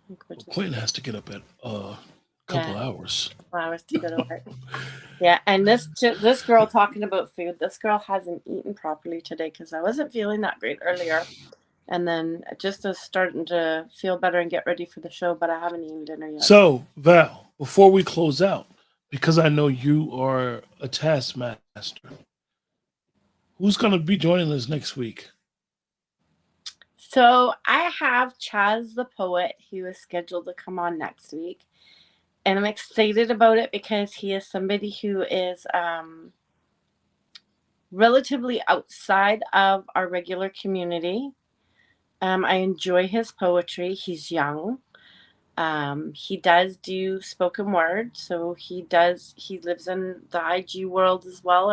Speaker 1: think we're
Speaker 2: But
Speaker 1: just
Speaker 2: Quentin has to get up at a couple
Speaker 1: yeah,
Speaker 2: hours.
Speaker 1: flowers to go to work. Yeah, and this girl talking about food. This girl hasn't eaten properly today because I wasn't feeling that great earlier, and then just is starting to feel better and get ready for the show. But I haven't eaten dinner yet.
Speaker 2: So, Val, before we close out, because I know you are a taskmaster, who's going to be joining us next week?
Speaker 1: So I have Chaz the poet. He was scheduled to come on next week, and I'm excited about it because he is somebody who is relatively outside of our regular community. I enjoy his poetry. He's young. He does do spoken word, so he lives in the IG world as well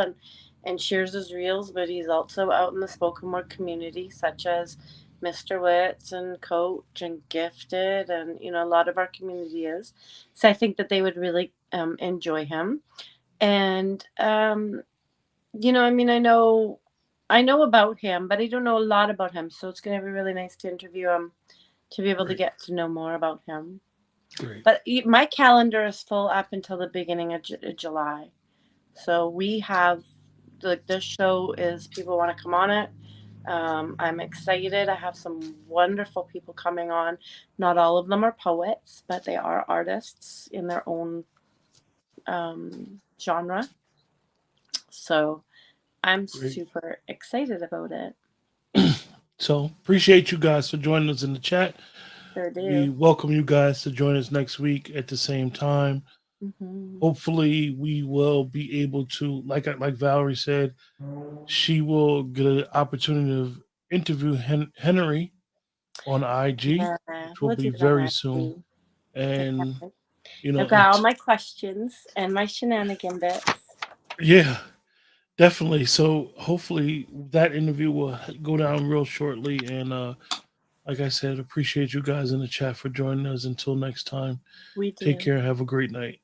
Speaker 1: and shares his reels, but he's also out in the spoken word community, such as Mr. Wits and Coach and Gifted, and a lot of our community is. So I think that they would really enjoy him. And I mean, I know about him, but I don't know a lot about him, so it's going to be really nice to interview him to be able to
Speaker 2: Great,
Speaker 1: get to know more about him.
Speaker 2: great,
Speaker 1: But my calendar is full up until the beginning of July. So we have like this show is people want to come on it. I'm excited. I have some wonderful people coming on. Not all of them are poets, but they are artists in their own genre. So I'm
Speaker 2: great.
Speaker 1: super excited about it.
Speaker 2: So, appreciate you guys for joining us in the chat.
Speaker 1: Sure
Speaker 2: We
Speaker 1: do.
Speaker 2: welcome you guys to join us next week at the same time.
Speaker 1: Hmm.
Speaker 2: Hopefully, we will be able to, like Valerie said, she will get an opportunity to interview Henry on IG,
Speaker 1: Yeah,
Speaker 2: which will
Speaker 1: we'll
Speaker 2: be
Speaker 1: do it on
Speaker 2: very soon.
Speaker 1: IG. I can't
Speaker 2: And
Speaker 1: wait. I've got all
Speaker 2: it's
Speaker 1: my questions and my shenanigan bits.
Speaker 2: yeah, definitely. So hopefully that interview will go down real shortly. And like I said, appreciate you guys in the chat for joining us. Until next time,
Speaker 1: We
Speaker 2: take
Speaker 1: do.
Speaker 2: care and have a great night.